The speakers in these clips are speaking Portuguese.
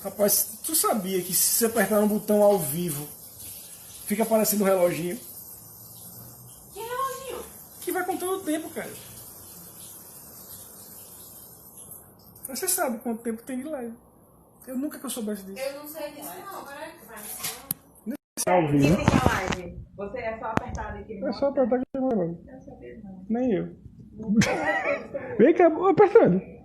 Rapaz, tu sabia que se você apertar um botão ao vivo, fica aparecendo um reloginho? Que reloginho? Que vai contando o tempo, cara. Você sabe quanto tempo tem de live. Eu nunca que eu soubesse disso. Eu não sei disso não, vai. Ao vivo. Desliga a live. Você é só apertar aqui. É só apertar aqui no relógio. Eu sabia não. Nem eu. Vem cá, apertando.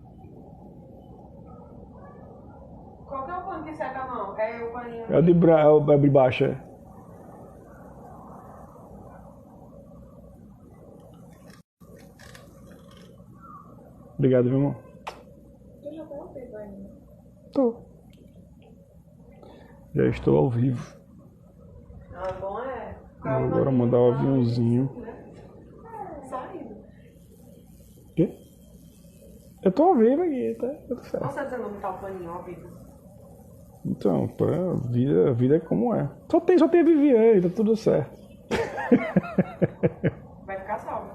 Qual que é o pano que seca a mão? É o paninho. É o de baixo, é. Obrigado, meu irmão. Eu já tô ao vivo ainda. Tô. Já estou ao vivo. Ah, bom é. Vou agora mandar o aviãozinho. Saindo. Quê? Eu tô ao vivo aqui, tá tudo certo. Você tá dizendo botar o paninho ao vivo? Então, a vida é como é. Só tem a Viviane, tá tudo certo. Vai ficar salvo.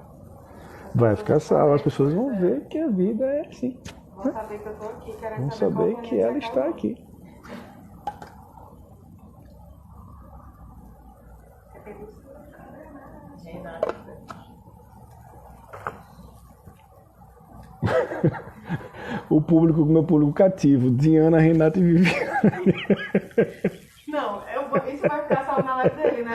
Vai ficar salvo, as pessoas vão ver que a vida é assim. Vão saber que eu tô aqui, querendo Vão saber saber qual que paninho ela seca a está mão. aqui. O meu público cativo, Diana, Renata e Viviane. Não, isso vai ficar salvo na live dele, né?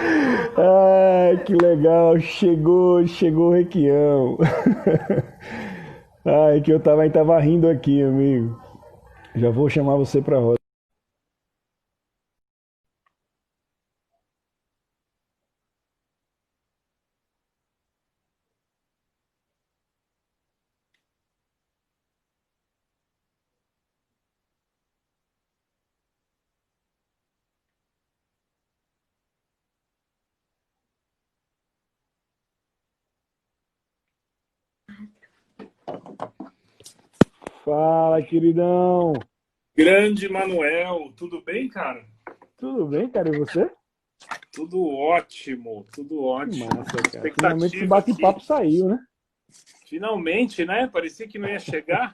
Ai, que legal, chegou o Requião. Ai, que eu tava rindo aqui, amigo. Já vou chamar você pra roda. Fala, queridão. Grande Manuel, tudo bem, cara? Tudo bem, cara? E você? Tudo ótimo, tudo ótimo. Que massa, cara. Expectativa Finalmente esse bate-papo aqui. saiu, né? Finalmente, né? Parecia que não ia chegar.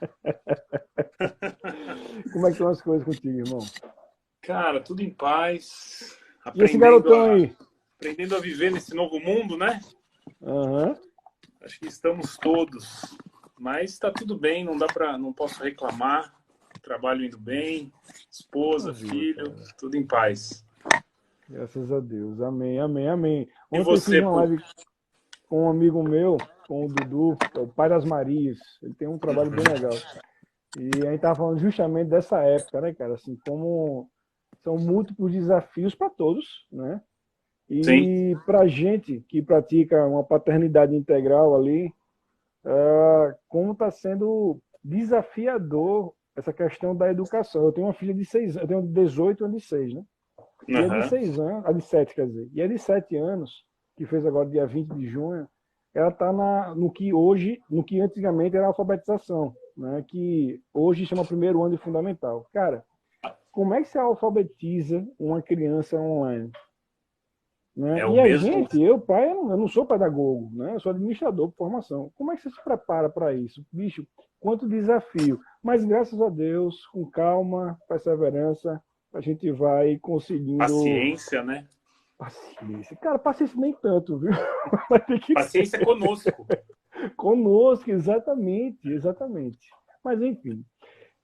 Como é que estão as coisas contigo, irmão? Cara, tudo em paz. E esse garotão aí? Aprendendo a viver nesse novo mundo, né? Aham. Acho que estamos todos. Mas está tudo bem, não posso reclamar. Trabalho indo bem, esposa, filho, cara. tudo em paz. Graças a Deus. Amém, amém, amém. E Ontem eu você, fiz uma live com um amigo meu, com o Dudu, que é o pai das Marias. Ele tem um trabalho bem legal. E a gente tava falando justamente dessa época, né, cara? Assim, como são múltiplos desafios para todos, né? Sim. E pra gente que pratica uma paternidade integral ali, como está sendo desafiador essa questão da educação. Eu tenho uma filha de 6 anos, eu tenho 18 anos de 6, né? E é de 6 anos, a de 7, quer dizer. E é de 7 anos, que fez agora dia 20 de junho, ela está no que antigamente era alfabetização, né? Que hoje chama primeiro ano de fundamental. Cara, como é que se alfabetiza uma criança online? Né? É o E a mesmo. gente, eu não sou pedagogo, né? Eu sou administrador por formação. Como é que você se prepara para isso? Bicho, quanto desafio. Mas graças a Deus, com calma, perseverança, a gente vai conseguindo. Paciência, né? Paciência. Cara, paciência nem tanto, viu? Vai ter que Paciência conosco. Conosco, exatamente, exatamente. Mas enfim.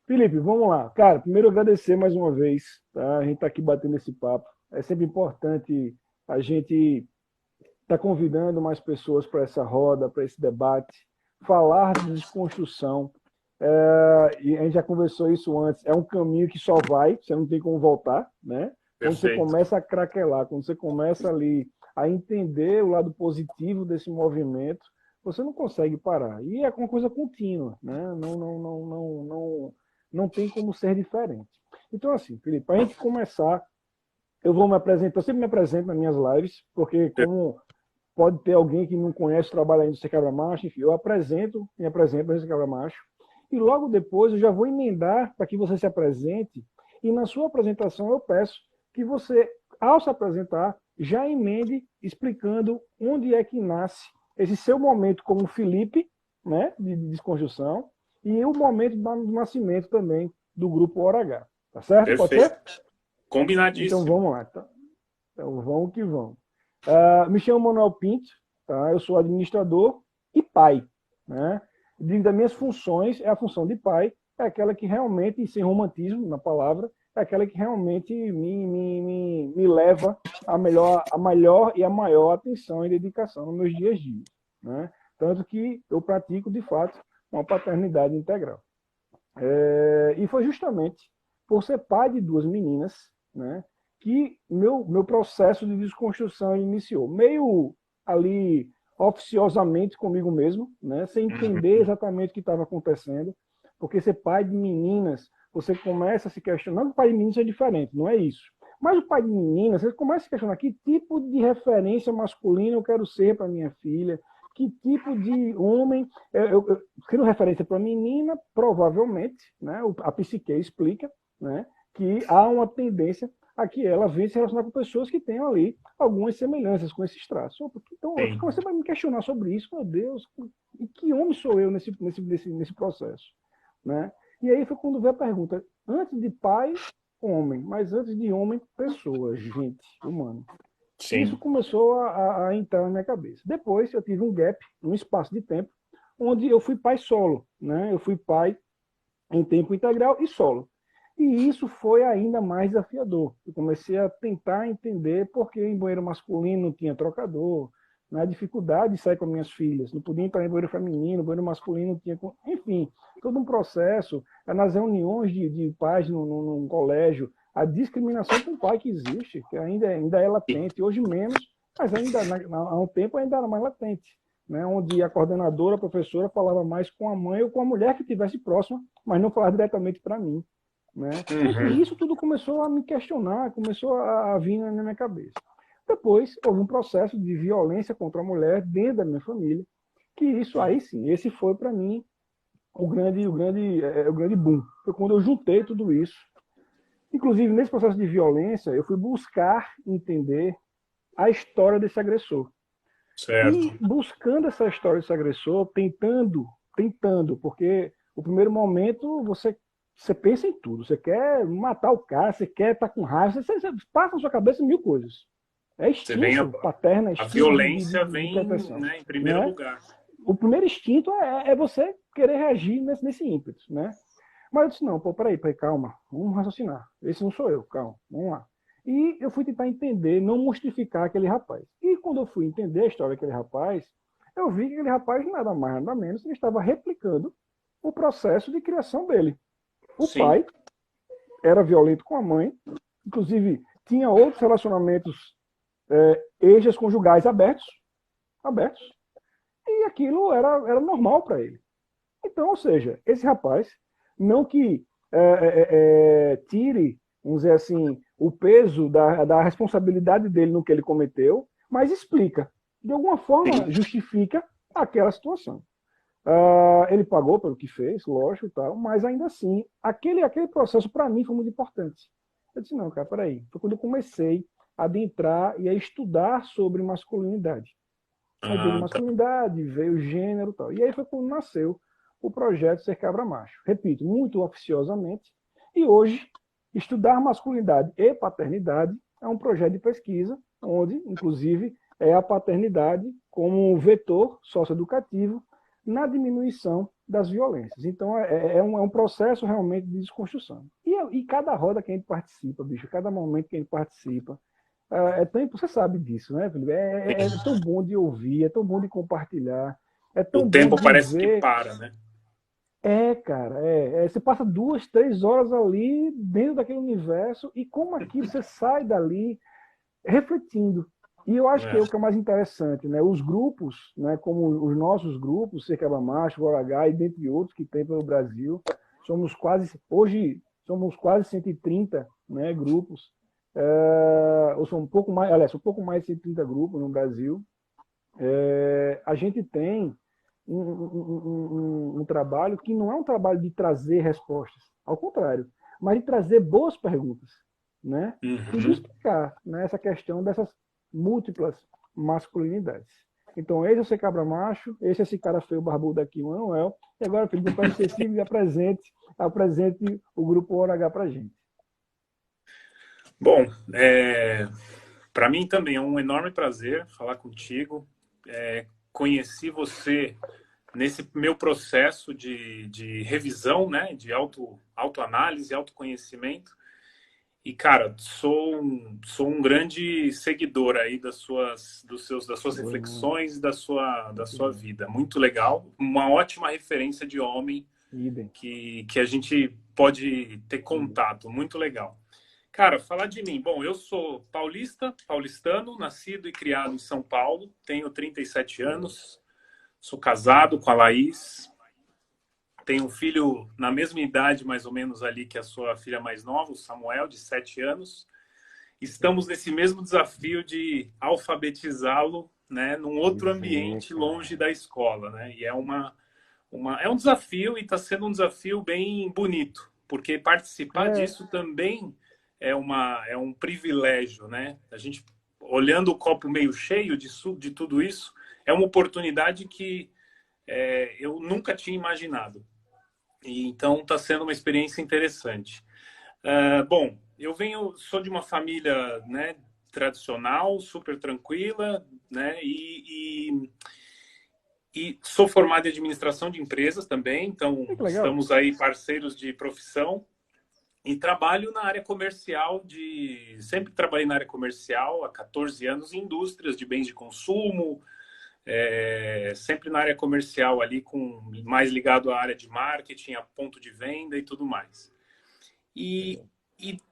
Felipe, vamos lá. Cara, primeiro agradecer mais uma vez, tá? A gente está aqui batendo esse papo. É sempre importante a gente estar convidando mais pessoas para essa roda, para esse debate, falar de desconstrução. E a gente já conversou isso antes. É um caminho que só vai, você não tem como voltar, né? Quando você Perfeito. começa a craquelar, quando você começa ali a entender o lado positivo desse movimento, você não consegue parar. E é uma coisa contínua, né? Não tem como ser diferente. Então, assim, Felipe, para a gente começar, eu vou me apresentar, eu sempre me apresento nas minhas lives, porque como pode ter alguém que não conhece o trabalho ainda do Sem Cabra Macho, enfim, me apresento para Sem Cabra Macho, e logo depois eu já vou emendar para que você se apresente, e na sua apresentação eu peço que você, ao se apresentar, já emende explicando onde é que nasce esse seu momento como Felipe, né, de desconstrução, e o momento do nascimento também do Grupo Hora H. Tá certo? Pode ser? Perfeito. Combinadíssimo. Então vamos lá. Tá? Então vamos que vamos. Me chamo Manuel Pinto, tá? Eu sou administrador e pai. Né? Digo das minhas funções, é a função de pai, é aquela que realmente, sem romantismo na palavra, é aquela que realmente me leva a melhor e a maior atenção e dedicação nos meus dias a dias. Né? Tanto que eu pratico, de fato, uma paternidade integral. E foi justamente por ser pai de duas meninas, né, que meu processo de desconstrução iniciou. Meio ali oficiosamente comigo mesmo, né, sem entender exatamente o que estava acontecendo, porque ser pai de meninas, você começa a se questionar, não que o pai de meninas é diferente, não é isso. Mas o pai de meninas, você começa a se questionar que tipo de referência masculina eu quero ser para minha filha, que tipo de homem, sendo referência para menina, provavelmente, né, a psique explica, né, que há uma tendência a que ela venha se relacionar com pessoas que tenham ali algumas semelhanças com esses traços. Então, eu comecei a me questionar sobre isso, meu Deus, e que homem sou eu nesse processo? Né? E aí foi quando veio a pergunta, antes de pai, homem, mas antes de homem, pessoa, gente, humano. Sim. Isso começou a entrar na minha cabeça. Depois eu tive um gap, um espaço de tempo, onde eu fui pai solo. Né? Eu fui pai em tempo integral e solo. E isso foi ainda mais desafiador. Eu comecei a tentar entender por que em banheiro masculino não tinha trocador, na dificuldade de sair com minhas filhas, não podia entrar em banheiro feminino, banheiro masculino não tinha... Enfim, todo um processo, nas reuniões de pais num colégio, a discriminação com o pai que existe, que ainda é latente, hoje menos, mas ainda há um tempo ainda era mais latente. Né, onde a coordenadora, a professora, falava mais com a mãe ou com a mulher que estivesse próxima, mas não falava diretamente para mim. Né? E isso tudo começou a me questionar, começou a vir na minha cabeça. Depois, houve um processo de violência contra a mulher dentro da minha família, que isso aí sim, esse foi para mim o grande boom. Foi quando eu juntei tudo isso. Inclusive, nesse processo de violência, eu fui buscar entender a história desse agressor. Certo. E buscando essa história desse agressor, tentando, porque o primeiro momento você pensa em tudo. Você quer matar o cara, você quer estar com raiva, você passa na sua cabeça mil coisas. É instinto paterno, é instinto. A violência vem, né, em primeiro lugar. O primeiro instinto é você querer reagir nesse ímpeto. Né? Mas eu disse, não, peraí, calma, vamos raciocinar. Esse não sou eu, calma, vamos lá. E eu fui tentar entender, não monstrificar aquele rapaz. E quando eu fui entender a história daquele rapaz, eu vi que aquele rapaz, nada mais, nada menos, ele estava replicando o processo de criação dele. O Sim. pai era violento com a mãe, inclusive tinha outros relacionamentos extraconjugais abertos, e aquilo era normal para ele. Então, ou seja, esse rapaz, não que tire, vamos dizer assim, o peso da responsabilidade dele no que ele cometeu, mas explica. De alguma forma, justifica aquela situação. Ele pagou pelo que fez, lógico, tal, mas ainda assim, aquele processo para mim foi muito importante. Eu disse, não, cara, peraí. Foi quando eu comecei a adentrar e a estudar sobre masculinidade. Aí veio masculinidade, veio gênero e tal. E aí foi quando nasceu o projeto Ser Cabra Macho. Repito, muito oficiosamente. E hoje, estudar masculinidade e paternidade é um projeto de pesquisa, onde, inclusive, é a paternidade como vetor socioeducativo na diminuição das violências. Então, é um processo realmente de desconstrução. E cada roda que a gente participa, bicho, cada momento que a gente participa, você sabe disso, né, Felipe? É tão bom de ouvir, é tão bom de compartilhar. É tão o tempo bom de parece ver... que para, né? Cara, você passa 2, 3 horas ali dentro daquele universo e como aquilo você sai dali refletindo. E eu acho que é o que é mais interessante, né? Os grupos, né, como os nossos grupos, Ser Cabra Macho, o H e dentre outros que tem pelo Brasil, hoje somos quase 130, né, grupos, ou são um pouco mais, aliás, um pouco mais de 130 grupos no Brasil. A gente tem um trabalho que não é um trabalho de trazer respostas, ao contrário, mas de trazer boas perguntas, né? E de explicar, né, essa questão dessas múltiplas masculinidades. Então, esse é o Ser Cabra Macho, esse é esse cara feio barbudo aqui, o Manuel, e agora, Felipe, para excessivo, apresente o grupo Hora H para a gente. Bom, para mim também é um enorme prazer falar contigo. Conheci você nesse meu processo de revisão, né, de autoanálise, autoconhecimento. E, cara, sou um grande seguidor aí das suas reflexões, da sua vida. Muito legal. Uma ótima referência de homem Idem. que a gente pode ter contato. Muito legal. Cara, falar de mim. Bom, eu sou paulistano, nascido e criado em São Paulo. Tenho 37 anos. Sou casado com a Laís. Tenho um filho na mesma idade, mais ou menos, ali que a sua filha mais nova, o Samuel, de 7 anos. Estamos nesse mesmo desafio de alfabetizá-lo, né, num outro ambiente longe da escola, né? E é um desafio, e está sendo um desafio bem bonito, porque participar disso também é um privilégio, né? A gente, olhando o copo meio cheio de tudo isso, é uma oportunidade que eu nunca tinha imaginado. E então está sendo uma experiência interessante. Bom, sou de uma família, né, tradicional, super tranquila, né, e sou formado em administração de empresas também, então estamos aí parceiros de profissão. E trabalho na área comercial, sempre trabalhei na área comercial há 14 anos em indústrias de bens de consumo, sempre na área comercial ali, mais ligado à área de marketing, a ponto de venda e tudo mais. E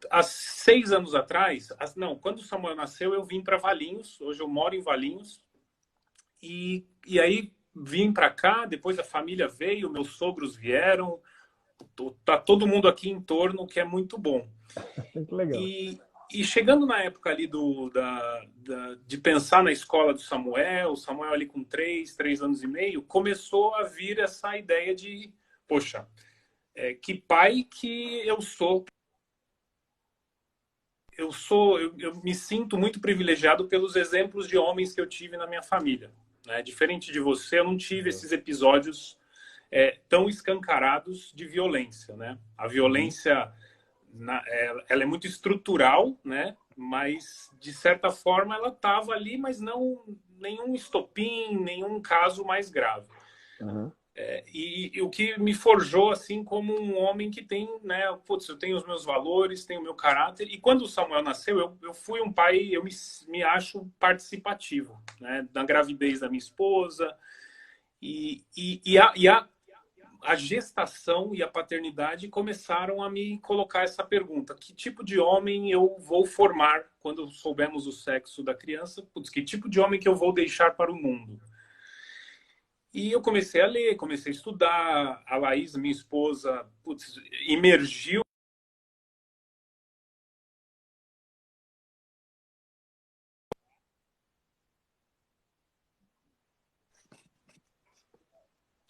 há 6 anos atrás, quando o Samuel nasceu, eu vim para Valinhos. Hoje eu moro em Valinhos. E aí vim para cá, depois a família veio, meus sogros vieram, tá todo mundo aqui em torno, que é muito bom. Muito legal. E chegando na época ali de pensar na escola do Samuel ali com 3 anos e meio, começou a vir essa ideia de, poxa, que pai que eu sou. Eu me sinto muito privilegiado pelos exemplos de homens que eu tive na minha família, né? Diferente de você, eu não tive esses episódios tão escancarados de violência, né? A violência ela é muito estrutural, né? Mas de certa forma ela estava ali, mas não nenhum estopim, nenhum caso mais grave. Uhum. E o que me forjou assim como um homem que tem, né? Putz, eu tenho os meus valores, tenho o meu caráter. E quando o Samuel nasceu, eu fui um pai, eu me acho participativo, né? Da gravidez da minha esposa a gestação e a paternidade começaram a me colocar essa pergunta: que tipo de homem eu vou formar quando soubermos o sexo da criança? Putz, que tipo de homem que eu vou deixar para o mundo? E eu comecei a ler, comecei a estudar. A Laís, minha esposa, putz, imergiu.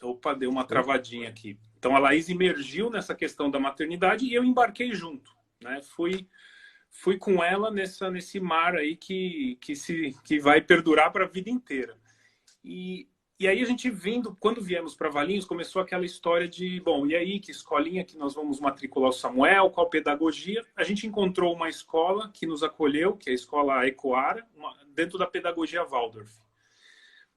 Opa, deu uma travadinha aqui. Então a Laís imergiu nessa questão da maternidade e eu embarquei junto, né? Fui com ela nesse mar aí que vai perdurar para a vida inteira. E aí a gente quando viemos para Valinhos, começou aquela história de, bom, e aí, que escolinha que nós vamos matricular o Samuel, qual pedagogia? A gente encontrou uma escola que nos acolheu, que é a escola Ecoara, dentro da pedagogia Waldorf.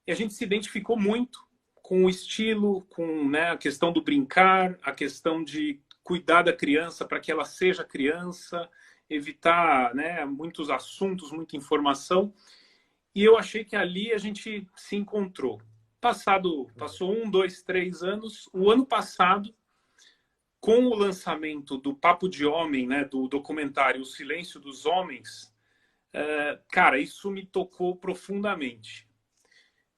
E a gente se identificou muito com o estilo, com, né, a questão do brincar, a questão de cuidar da criança para que ela seja criança, evitar, né, muitos assuntos, muita informação. E eu achei que ali a gente se encontrou. Passou 1, 2, 3 anos. O ano passado, com o lançamento do Papo de Homem, né, do documentário O Silêncio dos Homens, cara, isso me tocou profundamente.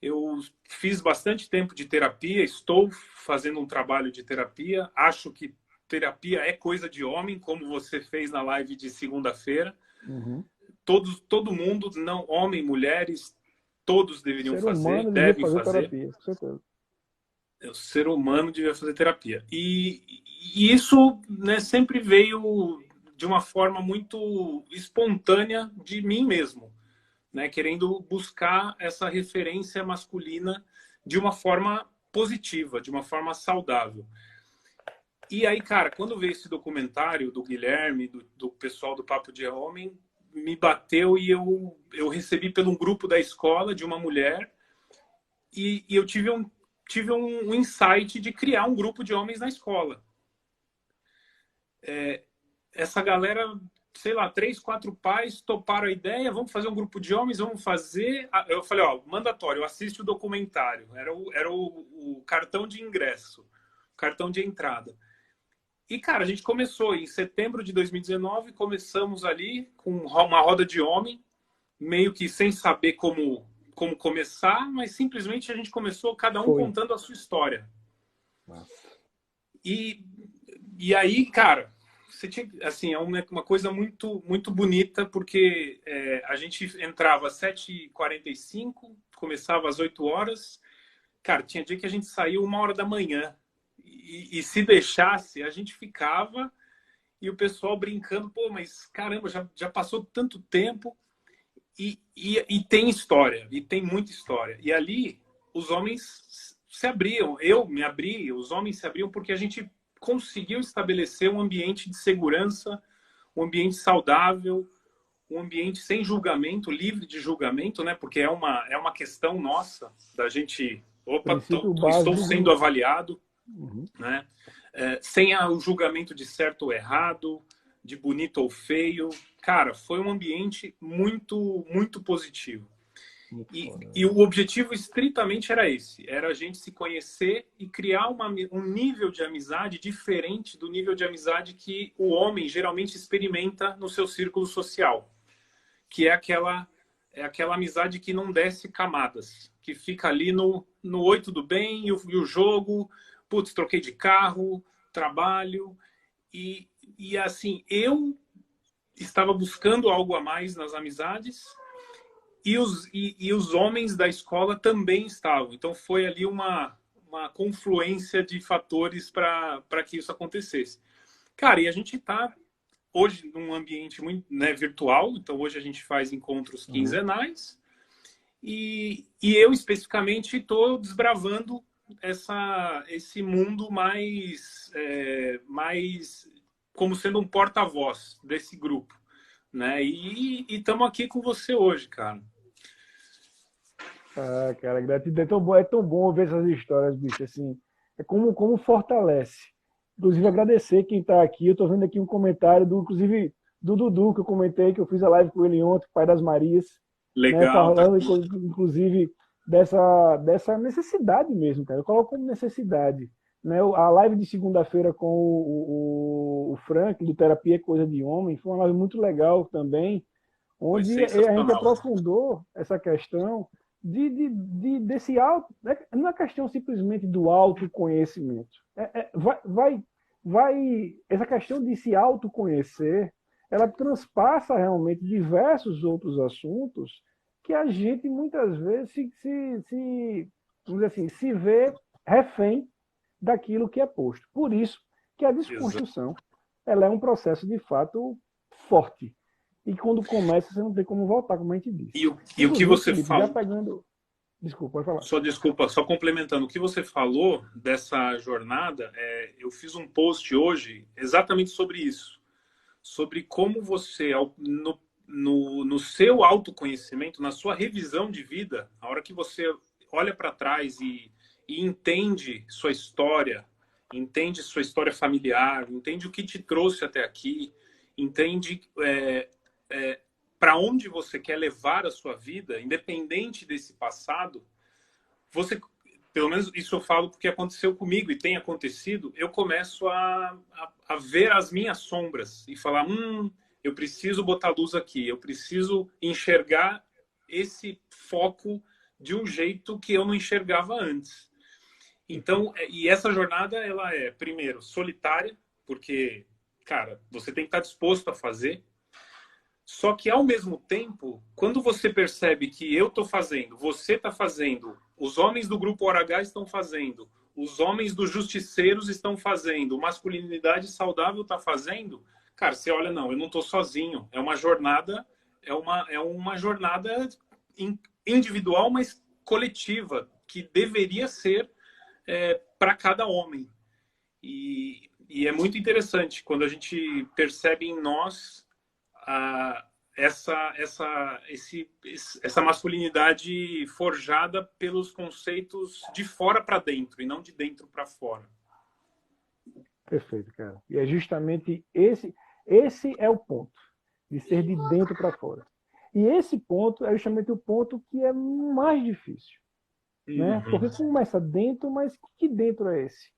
Eu fiz bastante tempo de terapia, estou fazendo um trabalho de terapia. Acho que terapia é coisa de homem, como você fez na live de segunda-feira. Uhum. Todo mundo, não, homem, mulheres, todos deveriam fazer, devem fazer. Terapia, com certeza. O ser humano devia fazer terapia. E isso, né, sempre veio de uma forma muito espontânea de mim mesmo, né, querendo buscar essa referência masculina de uma forma positiva, de uma forma saudável. E aí, cara, quando veio esse documentário do Guilherme, do pessoal do Papo de Homem, me bateu e eu recebi pelo um grupo da escola de uma mulher e eu tive um insight de criar um grupo de homens na escola. Essa galera, sei lá, 3, 4 pais toparam a ideia, vamos fazer um grupo de homens, vamos fazer... Eu falei, ó, mandatório, assiste o documentário. Era o cartão de ingresso, cartão de entrada. E, cara, a gente começou em setembro de 2019, começamos ali com uma roda de homem, meio que sem saber como começar, mas simplesmente a gente começou cada um contando a sua história. Nossa. E aí, cara, você tinha, assim, é uma coisa muito, muito bonita, porque a gente entrava às 7h45, começava às 8 horas. Cara, tinha dia que a gente saiu 1h da manhã. E se deixasse, a gente ficava e o pessoal brincando, pô, mas caramba, já passou tanto tempo e tem história, e tem muita história. E ali os homens se abriam, eu me abri, os homens se abriam porque a gente conseguiu estabelecer um ambiente de segurança, um ambiente saudável, um ambiente sem julgamento, livre de julgamento, né? Porque é uma questão nossa da gente, opa, estou sendo avaliado. Uhum. Né? Sem o julgamento de certo ou errado, de bonito ou feio. Cara, foi um ambiente muito, muito positivo. E o objetivo estritamente era esse. Era a gente se conhecer e criar um nível de amizade diferente do nível de amizade que o homem geralmente experimenta no seu círculo social. Que é aquela amizade que não desce camadas. Que fica ali no oi, tudo bem, e o jogo... Putz, troquei de carro, trabalho. E assim, eu estava buscando algo a mais nas amizades e os homens da escola também estavam. Então, foi ali uma confluência de fatores para que isso acontecesse. Cara, e a gente está hoje num ambiente muito, né, virtual. Então, hoje a gente faz encontros quinzenais. E eu, especificamente, estou desbravando esse mundo mais como sendo um porta-voz desse grupo, né? E estamos aqui com você hoje, cara. Ah, cara, gratidão. É tão bom ver essas histórias, bicho, assim, é como fortalece. Inclusive, agradecer quem está aqui. Eu estou vendo aqui um comentário inclusive, do Dudu, que eu comentei, que eu fiz a live com ele ontem, Pai das Marias. Legal. Né, falando, inclusive, dessa necessidade mesmo, cara. Eu coloco como necessidade. Né? A live de segunda-feira com o Frank, do Terapia é Coisa de Homem, foi uma live muito legal também, onde a gente aprofundou essa questão desse auto... Não é questão simplesmente do autoconhecimento. Essa questão de se autoconhecer, ela transpassa realmente diversos outros assuntos que a gente muitas vezes vamos dizer assim, se vê refém daquilo que é posto. Por isso que a desconstrução ela é um processo de fato forte. E quando começa, você não tem como voltar, como a gente disse. E o que você falou... Já pegando... Desculpa, pode falar. Só complementando. O que você falou dessa jornada, eu fiz um post hoje exatamente sobre isso. Sobre como você, no seu autoconhecimento, na sua revisão de vida, a hora que você olha para trás e entende sua história familiar, entende o que te trouxe até aqui, entende para onde você quer levar a sua vida, independente desse passado, você, pelo menos isso eu falo porque aconteceu comigo e tem acontecido, eu começo a ver as minhas sombras e falar, eu preciso botar luz aqui, eu preciso enxergar esse foco de um jeito que eu não enxergava antes. Então, e essa jornada, ela é, primeiro, solitária, porque, cara, você tem que estar disposto a fazer. Só que, ao mesmo tempo, quando você percebe que eu estou fazendo, você está fazendo, os homens do Grupo Hora H estão fazendo, os homens dos justiceiros estão fazendo, Masculinidade Saudável está fazendo, cara, você olha, não, eu não estou sozinho. É uma jornada, uma jornada individual, mas coletiva, que deveria ser para cada homem. E E é muito interessante quando a gente percebe em nós essa masculinidade forjada pelos conceitos de fora para dentro e não de dentro para fora. Perfeito, cara. E é justamente esse é o ponto, de ser de dentro para fora. E esse ponto é justamente o ponto que é mais difícil. Né? Porque começa dentro, mas que dentro é esse?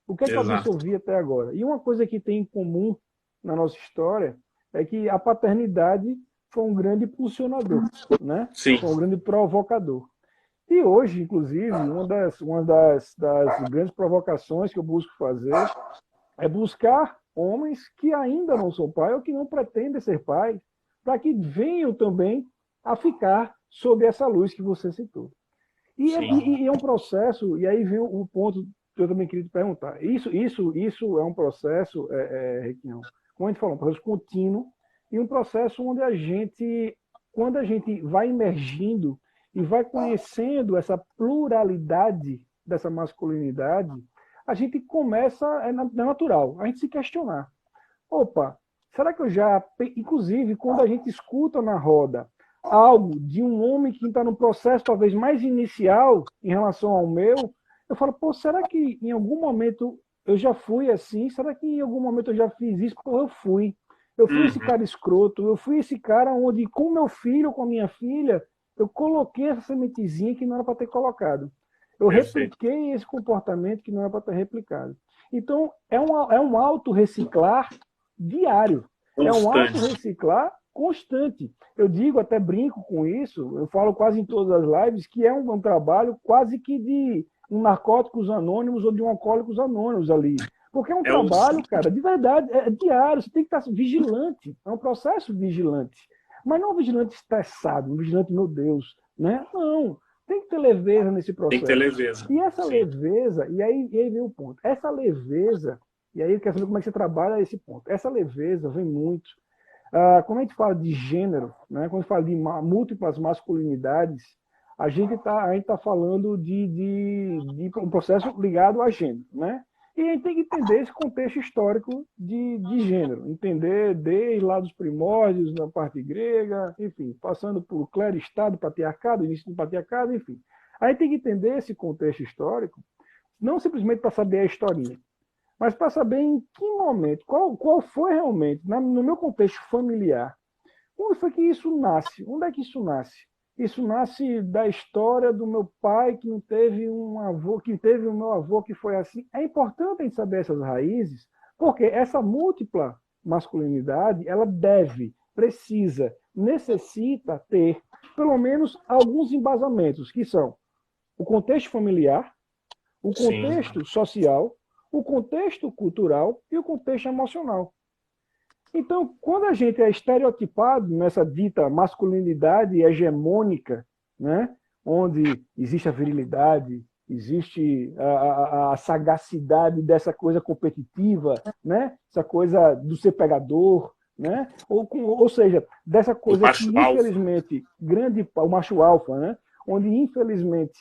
O que é que eu absorvi até agora? E uma coisa que tem em comum na nossa história é que a paternidade foi um grande impulsionador, né? Sim. Foi um grande provocador. E hoje, inclusive, uma das grandes provocações que eu busco fazer é buscar homens que ainda não são pai ou que não pretendem ser pai, para que venham também a ficar sob essa luz que você citou. E é um processo, e aí vem o ponto que eu também queria te perguntar. Isso é um processo, Requião, como a gente falou, um processo contínuo e um processo onde quando a gente vai emergindo e vai conhecendo essa pluralidade dessa masculinidade, a gente começa, é natural, a gente se questionar. Opa, será que eu já... Inclusive, quando a gente escuta na roda algo de um homem que está no processo talvez mais inicial em relação ao meu, eu falo, pô, será que em algum momento eu já fui assim? Será que em algum momento eu já fiz isso? Pô, eu fui. Eu fui esse cara escroto, eu fui esse cara onde, com meu filho, com a minha filha, eu coloquei essa sementezinha que não era para ter colocado. Eu repliquei esse comportamento que não era para ter replicado. Então, é um auto-reciclar diário. É um auto-reciclar constante. Eu digo, até brinco com isso, eu falo quase em todas as lives, que é um trabalho quase que de um Narcóticos Anônimos ou de um Alcoólicos Anônimos ali. Porque é um trabalho, cara, de verdade, é diário, você tem que estar vigilante, é um processo vigilante. Mas não um vigilante estressado, um vigilante, meu Deus, né? Não, tem que ter leveza nesse processo. Tem que ter leveza. E essa leveza, e aí vem o ponto, essa leveza, e aí eu quero saber como é que você trabalha esse ponto. Essa leveza vem muito. Quando a gente fala de gênero, né, quando a gente fala de múltiplas masculinidades, a gente tá falando de um processo ligado a gênero, né? E a gente tem que entender esse contexto histórico de gênero, entender desde lá dos primórdios, na parte grega, enfim, passando por clero-estado, patriarcado, início do patriarcado, enfim. A gente tem que entender esse contexto histórico, não simplesmente para saber a historinha, mas para saber em que momento, qual foi realmente, no meu contexto familiar, onde foi que isso nasce? Onde é que isso nasce? Isso nasce da história do meu pai, que não teve um avô, que teve o meu avô, que foi assim. É importante a gente saber essas raízes, porque essa múltipla masculinidade, ela precisa, necessita ter, pelo menos, alguns embasamentos, que são o contexto familiar, o contexto social, o contexto cultural e o contexto emocional. Então, quando a gente é estereotipado nessa dita masculinidade hegemônica, né, onde existe a virilidade, existe a sagacidade dessa coisa competitiva, né, essa coisa do ser pegador, né, ou seja, dessa coisa que infelizmente o macho alfa, né, onde infelizmente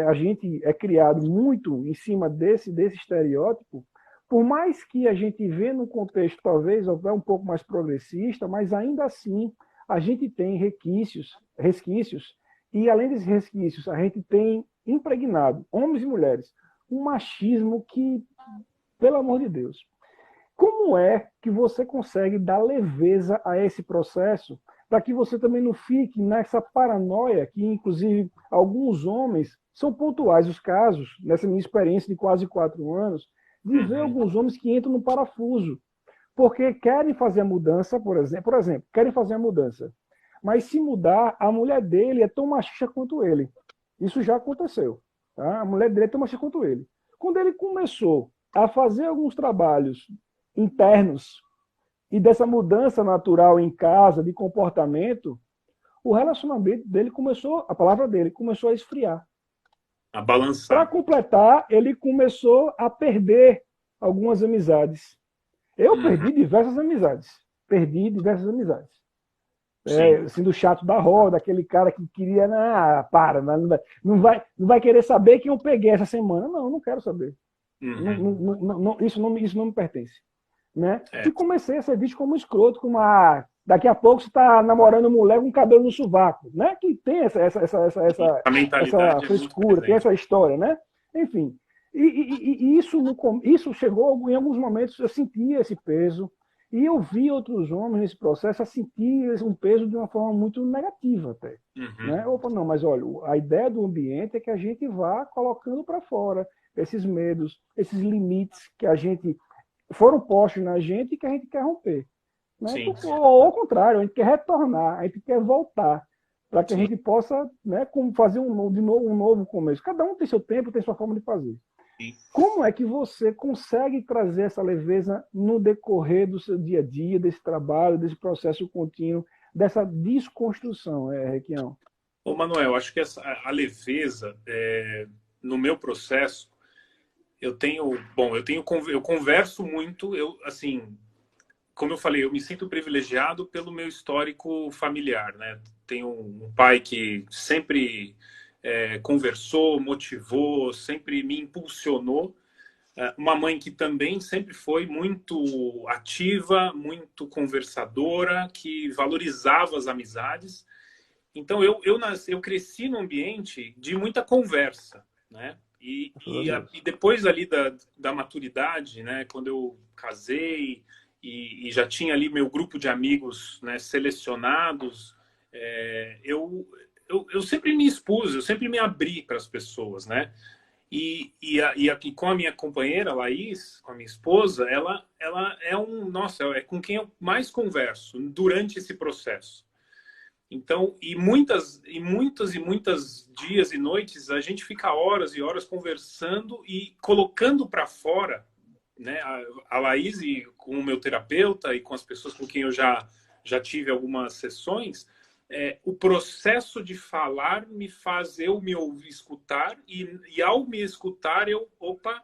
a gente é criado muito em cima desse estereótipo. Por mais que a gente vê no contexto talvez um pouco mais progressista, mas ainda assim a gente tem resquícios, e além desses resquícios, a gente tem impregnado, homens e mulheres, um machismo que, pelo amor de Deus, como é que você consegue dar leveza a esse processo para que você também não fique nessa paranoia que, inclusive, alguns homens, são pontuais os casos, nessa minha experiência de quase 4 anos, de ver alguns homens que entram no parafuso, porque querem fazer a mudança, por exemplo, querem fazer a mudança, mas se mudar, a mulher dele é tão machista quanto ele. Isso já aconteceu. Tá? A mulher dele é tão machista quanto ele. Quando ele começou a fazer alguns trabalhos internos e dessa mudança natural em casa, de comportamento, o relacionamento dele a palavra dele começou a esfriar. A balançar. Para completar, ele começou a perder algumas amizades. Eu perdi diversas amizades. Sendo chato da roda, aquele cara que queria, não vai querer saber quem eu peguei essa semana. Não quero saber. Uhum. Isso não me pertence. Né? É, E comecei a ser visto como escroto, como daqui a pouco você está namorando mulher com cabelo no sovaco, né? Que tem a essa mentalidade é muito frescura, tem presente. essa história, né? Enfim, e isso chegou em alguns momentos, eu sentia esse peso, e eu vi outros homens nesse processo a sentir um peso de uma forma muito negativa até. Uhum. Né? Opa, não, mas olha, a ideia do ambiente é que a gente vá colocando para fora esses medos, esses limites que a gente foram postos na gente e que a gente quer romper. Né? Sim, Ou ao contrário, a gente quer retornar, a gente quer voltar, para que a sim. gente possa, né, fazer de novo um novo começo. Cada um tem seu tempo, tem sua forma de fazer. Sim. Como é que você consegue trazer essa leveza no decorrer do seu dia a dia, desse trabalho, desse processo contínuo, dessa desconstrução, Requião? Ô, Manuel, acho que a leveza, no meu processo, eu converso muito, assim, como eu falei, eu me sinto privilegiado pelo meu histórico familiar, né? Tenho um pai que sempre conversou, motivou, sempre me impulsionou. Uma mãe que também sempre foi muito ativa, muito conversadora, que valorizava as amizades. Então, eu cresci num ambiente de muita conversa, né? E depois ali da maturidade, né? Quando eu casei e já tinha ali meu grupo de amigos, né, selecionados, eu sempre me expus, eu sempre me abri para as pessoas, né? E com a minha companheira, Laís, com a minha esposa, ela é nossa, é com quem eu mais converso durante esse processo. Então, muitas dias e noites, a gente fica horas e horas conversando e colocando para fora, né? A Laís, e com o meu terapeuta e com as pessoas com quem eu já tive algumas sessões, o processo de falar me faz eu me ouvir, escutar, e ao me escutar, opa,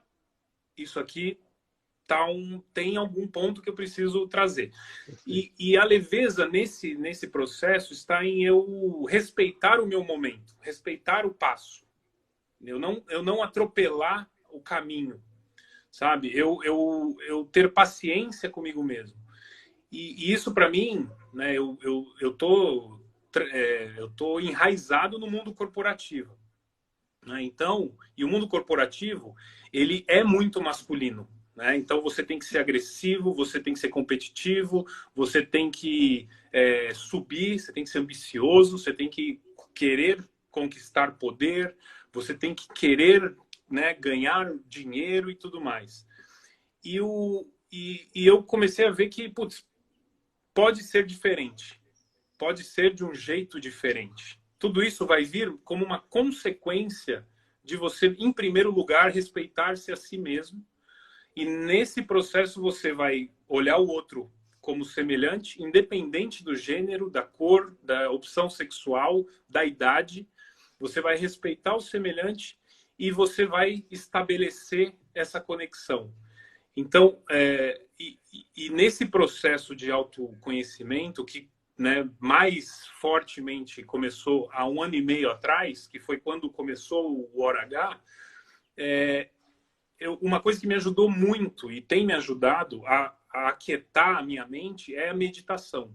isso aqui tem algum ponto que eu preciso trazer. E a leveza nesse processo está em eu respeitar o meu momento, respeitar o passo. Eu não atropelar o caminho, sabe? Eu ter paciência comigo mesmo. E isso, para mim, né, eu tô enraizado no mundo corporativo. Né? Então, e o mundo corporativo, ele é muito masculino. Né? Então, você tem que ser agressivo, você tem que ser competitivo, você tem que subir, você tem que ser ambicioso, você tem que querer conquistar poder, você tem que querer, né, ganhar dinheiro e tudo mais. E eu comecei a ver que, putz, pode ser diferente, pode ser de um jeito diferente. Tudo isso vai vir como uma consequência de você, em primeiro lugar, respeitar-se a si mesmo. E nesse processo você vai olhar o outro como semelhante, independente do gênero, da cor, da opção sexual, da idade. Você vai respeitar o semelhante e você vai estabelecer essa conexão. Então, e nesse processo de autoconhecimento, que, né, mais fortemente começou há 1 ano e meio atrás, que foi quando começou o Hora H, uma coisa que me ajudou muito e tem me ajudado a aquietar a minha mente é a meditação.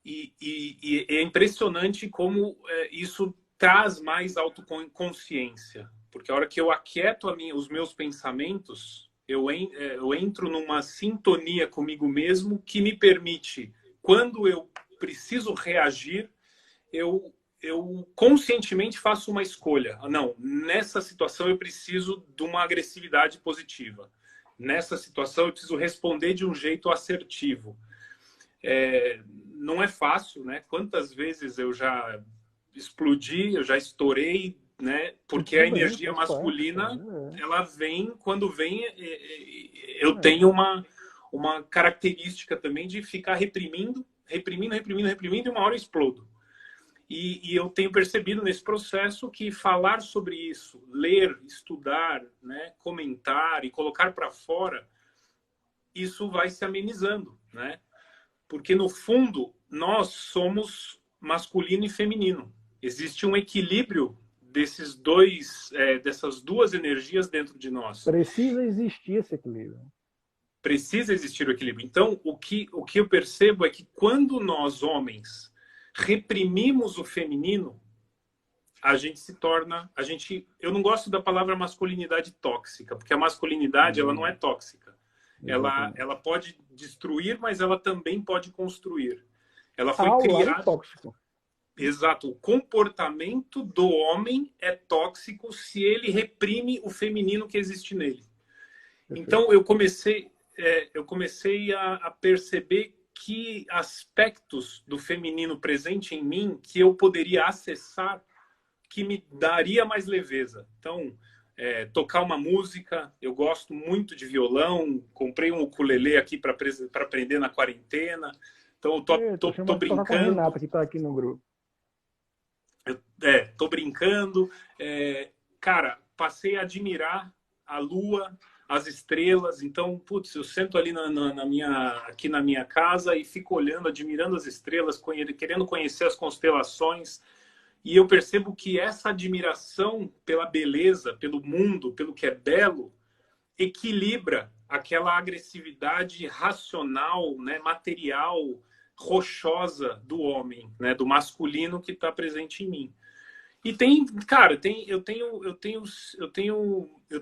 E é impressionante como isso traz mais autoconsciência, porque a hora que eu aquieto os meus pensamentos, eu entro numa sintonia comigo mesmo que me permite, quando eu preciso reagir, eu conscientemente faço uma escolha. Não, nessa situação eu preciso de uma agressividade positiva. Nessa situação eu preciso responder de um jeito assertivo. Não é fácil, né? Quantas vezes eu já explodi, eu já estourei, né? Porque a energia masculina, ela vem, quando vem, eu tenho uma característica também de ficar reprimindo, e uma hora eu explodo. E eu tenho percebido nesse processo que falar sobre isso, ler, estudar, né, comentar e colocar para fora, isso vai se amenizando, né? Porque, no fundo, nós somos masculino e feminino. Existe um equilíbrio dessas duas energias dentro de nós. Precisa existir esse equilíbrio. Precisa existir o equilíbrio. Então, o que eu percebo é que quando nós, homens, reprimimos o feminino, a gente se torna... eu não gosto da palavra masculinidade tóxica, porque a masculinidade ela não é tóxica. Ela pode destruir, mas ela também pode construir. Ela foi criada... tóxico. Exato. O comportamento do homem é tóxico se ele reprime o feminino que existe nele. Então, eu comecei a perceber que aspectos do feminino presente em mim que eu poderia acessar que me daria mais leveza. Então, tocar uma música, eu gosto muito de violão, comprei um ukulele aqui para aprender na quarentena. Então, eu tô brincando. Com a Renata, que está aqui no grupo. Tô brincando. Cara, passei a admirar a lua, as estrelas. Então, putz, eu sento ali aqui na minha casa e fico olhando, admirando as estrelas, querendo conhecer as constelações. E eu percebo que essa admiração pela beleza, pelo mundo, pelo que é belo, equilibra aquela agressividade racional, né, material, rochosa do homem, né, do masculino que está presente em mim. E eu tenho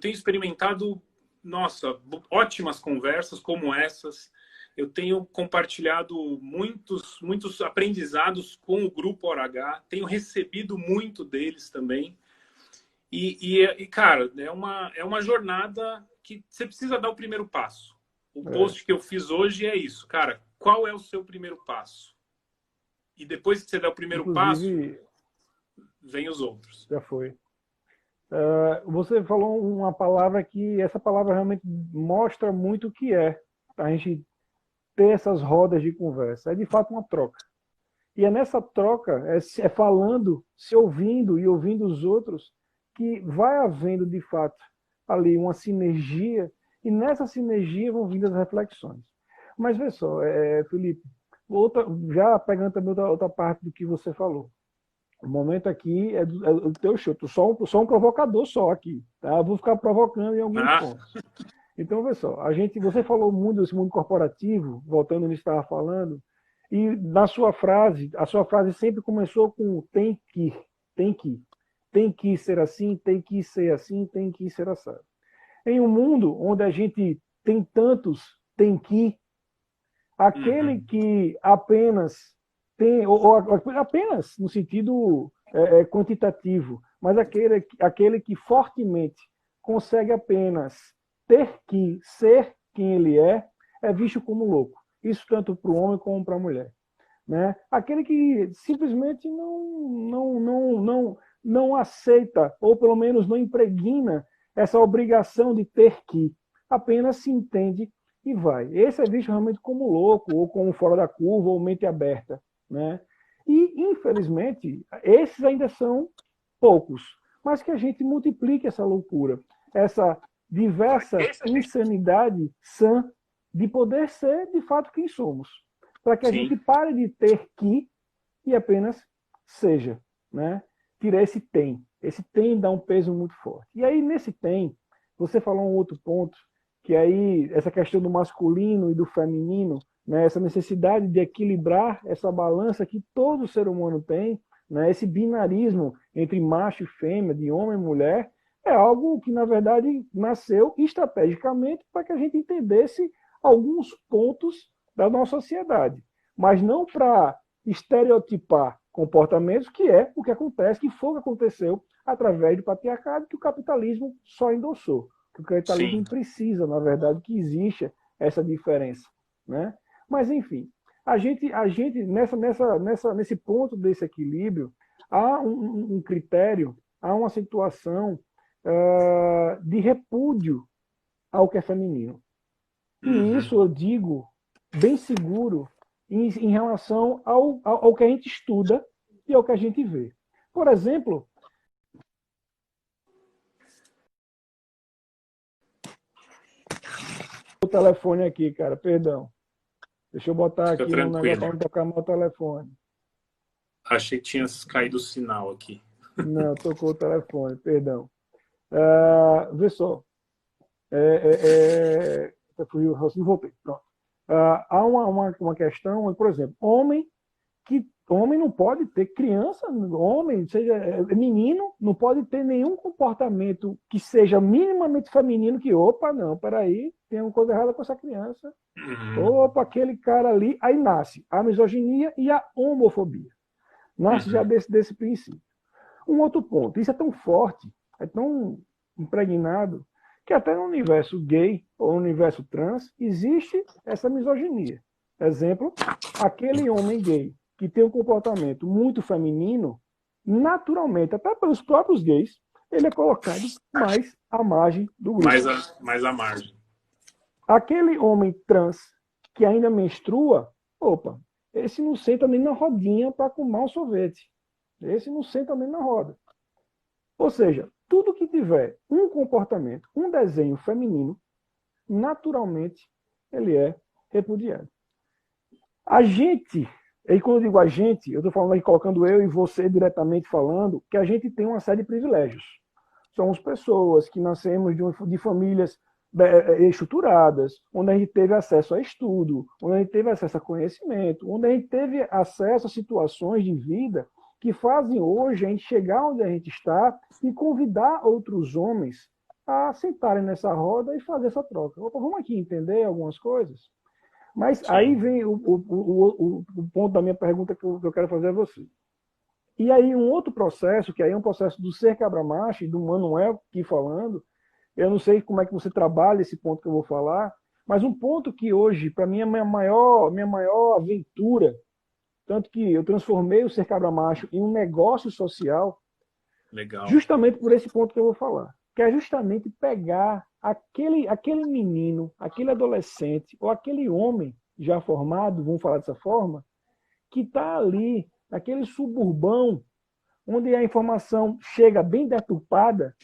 experimentado, nossa, ótimas conversas como essas. Eu tenho compartilhado muitos aprendizados com o Grupo Hora H, tenho recebido muito deles também. Cara, é uma jornada que você precisa dar o primeiro passo. O post que eu fiz hoje é isso, cara. Qual é o seu primeiro passo? E depois que você der o primeiro passo, vem os outros. Já foi. Você falou uma palavra que essa palavra realmente mostra muito o que é a gente ter essas rodas de conversa. É de fato uma troca. E é nessa troca, é falando, se ouvindo e ouvindo os outros, que vai havendo de fato ali uma sinergia, e nessa sinergia vão vindo as reflexões. Mas vê só, Felipe, já pegando também outra parte do que você falou. O momento aqui é do teu show. Tu só um provocador só aqui. Tá? Eu vou ficar provocando em alguns pontos. Então, vê só, você falou muito desse mundo corporativo, voltando nisso que estava falando, e na sua frase, a sua frase sempre começou com tem que ser assim, tem que ser assim, tem que ser assado. Em um mundo onde a gente tem tantos tem que, aquele que apenas tem, ou apenas no sentido quantitativo, mas aquele que fortemente consegue apenas ter que ser quem ele é visto como louco. Isso tanto para o homem como para a mulher. Né? Aquele que simplesmente não aceita, ou pelo menos não impregna essa obrigação de ter que, apenas se entende e vai. Esse é visto realmente como louco, ou como fora da curva, ou mente aberta. Né? E, infelizmente, esses ainda são poucos, mas que a gente multiplique essa loucura, essa diversa insanidade sã de poder ser, de fato, quem somos. Para que a gente pare de ter que e apenas seja. Né? Tirar esse tem. Esse tem dá um peso muito forte. E aí, nesse tem, você falou um outro ponto, que aí, essa questão do masculino e do feminino, né? Essa necessidade de equilibrar essa balança que todo ser humano tem, né? Esse binarismo entre macho e fêmea, de homem e mulher, é algo que, na verdade, nasceu estrategicamente para que a gente entendesse alguns pontos da nossa sociedade, mas não para estereotipar comportamentos, que é o que acontece, que foi o que aconteceu através do patriarcado, que o capitalismo só endossou. Que o capitalismo precisa, na verdade, que exista essa diferença. Né? Mas, enfim, a gente nesse ponto desse equilíbrio, há um critério, há uma situação de repúdio ao que é feminino. E isso eu digo bem seguro em relação ao que a gente estuda e ao que a gente vê. Por exemplo, o telefone aqui, cara, perdão. Deixa eu botar aqui no negócio para não tocar meu telefone. Achei que tinha caído o sinal aqui. Não, tocou o telefone, perdão. Vê só. Fui o raciocínio, voltei. Pronto. Há uma questão, por exemplo, homem não pode ter criança, homem, seja menino, não pode ter nenhum comportamento que seja minimamente feminino que, opa, não, peraí, tem uma coisa errada com essa criança. Opa, aquele cara ali, aí nasce a misoginia e a homofobia. Nasce já desse princípio. Um outro ponto, isso é tão forte, é tão impregnado, que até no universo gay ou no universo trans existe essa misoginia. Exemplo, aquele homem gay que tem um comportamento muito feminino, naturalmente, até pelos próprios gays, ele é colocado mais à margem do grupo. Mais à margem. Aquele homem trans que ainda menstrua, opa, esse não senta nem na rodinha para comer um sorvete. Esse não senta nem na roda. Ou seja, tudo que tiver um comportamento, um desenho feminino, naturalmente ele é repudiado. A gente, e quando eu digo a gente, eu estou falando aí, colocando eu e você diretamente falando, que a gente tem uma série de privilégios. Somos pessoas que nascemos de famílias estruturadas, onde a gente teve acesso a estudo, onde a gente teve acesso a conhecimento, onde a gente teve acesso a situações de vida que fazem hoje a gente chegar onde a gente está e convidar outros homens a sentarem nessa roda e fazer essa troca. Opa, vamos aqui entender algumas coisas? Mas sim, aí vem o ponto da minha pergunta que eu quero fazer a você. E aí um outro processo, que aí é um processo do Ser Cabra-Macho e do Manuel aqui falando, eu não sei como é que você trabalha esse ponto que eu vou falar, mas um ponto que hoje, para mim, é minha maior aventura, tanto que eu transformei o Ser Cabra-Macho em um negócio social, legal, justamente por esse ponto que eu vou falar, que é justamente pegar aquele menino, aquele adolescente, ou aquele homem já formado, vamos falar dessa forma, que está ali, naquele suburbão, onde a informação chega bem deturpada,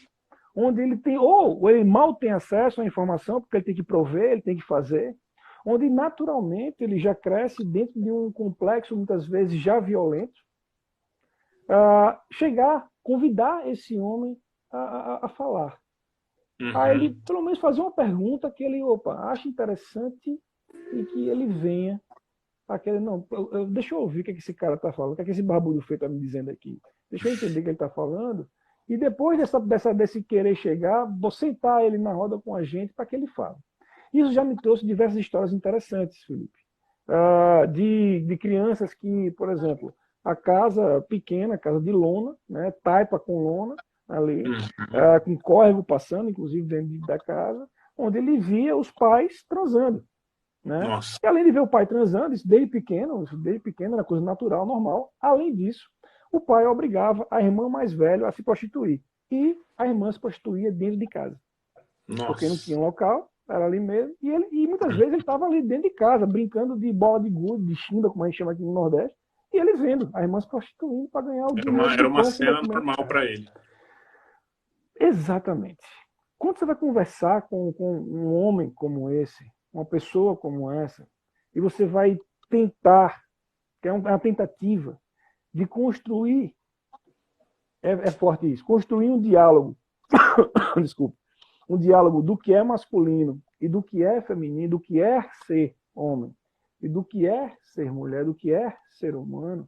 onde ele tem, ou ele mal tem acesso à informação, porque ele tem que prover, ele tem que fazer, onde naturalmente ele já cresce dentro de um complexo, muitas vezes já violento, convidar esse homem a falar. A ele, pelo menos, fazer uma pergunta que ele, acha interessante e que ele venha aquele, não, deixa eu ouvir o que esse cara está falando, o que esse barbudo feio está me dizendo aqui. Deixa eu entender o que ele está falando. E depois desse querer chegar, vou sentar ele na roda com a gente para que ele fale. Isso já me trouxe diversas histórias interessantes, Felipe. De crianças que, por exemplo, a casa pequena, casa de lona, né, taipa com lona, ali, com córrego passando, inclusive, dentro da casa, onde ele via os pais transando. Né? E além de ver o pai transando, isso desde pequeno era coisa natural, normal. Além disso, o pai obrigava a irmã mais velha a se prostituir. E a irmã se prostituía dentro de casa. Porque não tinha um local, era ali mesmo. E muitas vezes ele estava ali dentro de casa, brincando de bola de gude, de chimba, como a gente chama aqui no Nordeste. E ele vendo a irmã se prostituindo para ganhar o dinheiro. Era uma cena normal para ele. Exatamente. Quando você vai conversar com um homem como esse, uma pessoa como essa, e você vai tentar, que é uma tentativa de construir, é forte isso, construir um diálogo, desculpa, um diálogo do que é masculino e do que é feminino, do que é ser homem e do que é ser mulher, do que é ser humano.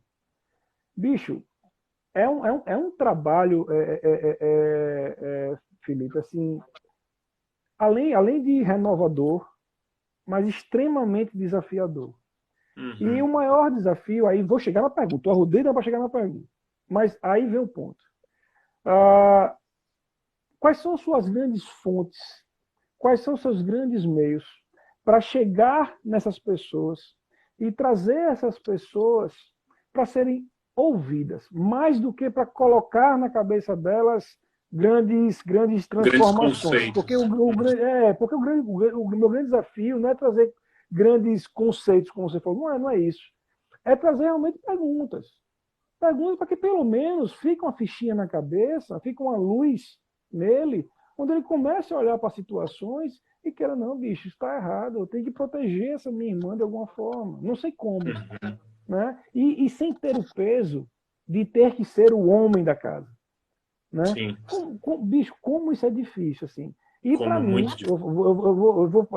Bicho, é um trabalho, Felipe, assim, além de renovador, mas extremamente desafiador. E o maior desafio, aí vou chegar na pergunta, eu rodei para chegar na pergunta, mas aí vem o ponto. Quais são suas grandes fontes? Quais são seus grandes meios para chegar nessas pessoas e trazer essas pessoas para serem ouvidas, mais do que para colocar na cabeça delas grandes transformações. Porque o meu grande desafio não é trazer grandes conceitos, como você falou, não é isso. É trazer realmente perguntas. Perguntas para que pelo menos fique uma fichinha na cabeça, fique uma luz nele, onde ele comece a olhar para situações e queira, não, bicho, isso está errado, eu tenho que proteger essa minha irmã de alguma forma. Não sei como. Né? E sem ter o peso de ter que ser o homem da casa. né? Sim. Bicho, como isso é difícil, assim. E para Como mim, muito difícil.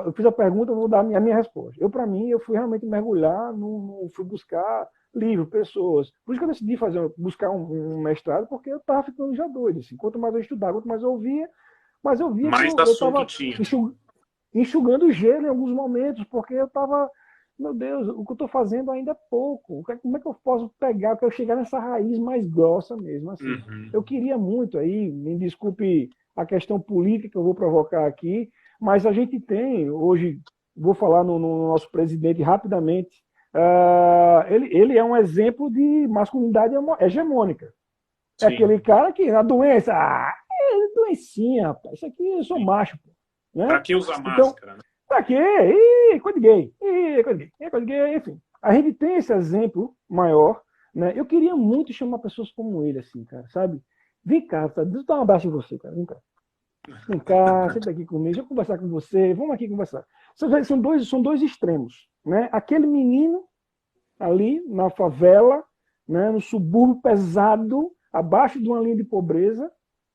eu fiz a pergunta, eu vou dar a minha resposta. Para mim, eu fui realmente mergulhar, fui buscar livro, pessoas. Por isso que eu decidi buscar um mestrado, porque eu estava ficando já doido. Assim. Quanto mais eu estudava, quanto mais eu ouvia, mas eu via que Mais eu assunto estava tinha. enxugando gelo em alguns momentos, porque eu estava, meu Deus, o que eu estou fazendo ainda é pouco. Como é que eu posso pegar, eu quero chegar nessa raiz mais grossa mesmo, assim. Uhum. Eu queria muito aí, me desculpe a questão política que eu vou provocar aqui, mas a gente tem, hoje, vou falar no nosso presidente rapidamente, ele é um exemplo de masculinidade hegemônica. É Sim. aquele cara que a doença, é doencinha, rapaz, isso aqui eu sou macho, pô, Para né? que usar Então, máscara, né? pra quê? Ih, coisa de gay, coisa de gay, coisa de gay, enfim. A gente tem esse exemplo maior, né? Eu queria muito chamar pessoas como ele, assim, cara, sabe? Vem cá, tá? Deixa eu dar um abraço em você, cara, vem cá. Vem cá, senta aqui comigo, deixa eu conversar com você, vamos aqui conversar. São dois extremos, né? Aquele menino ali na favela, né, no subúrbio pesado, abaixo de uma linha de pobreza,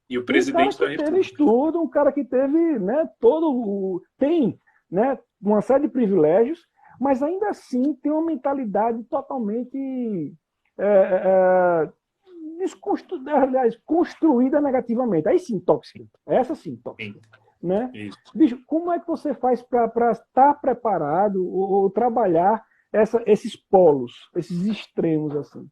E o e um cara presidente que da teve República. estudo, um cara que teve, né, tem, né, uma série de privilégios, mas ainda assim tem uma mentalidade totalmente aliás, construída negativamente. Aí sim, tóxica. Essa sim, tóxica. Sim, Né? isso. Bicho, como é que você faz para estar preparado ou trabalhar esses polos, esses extremos assim?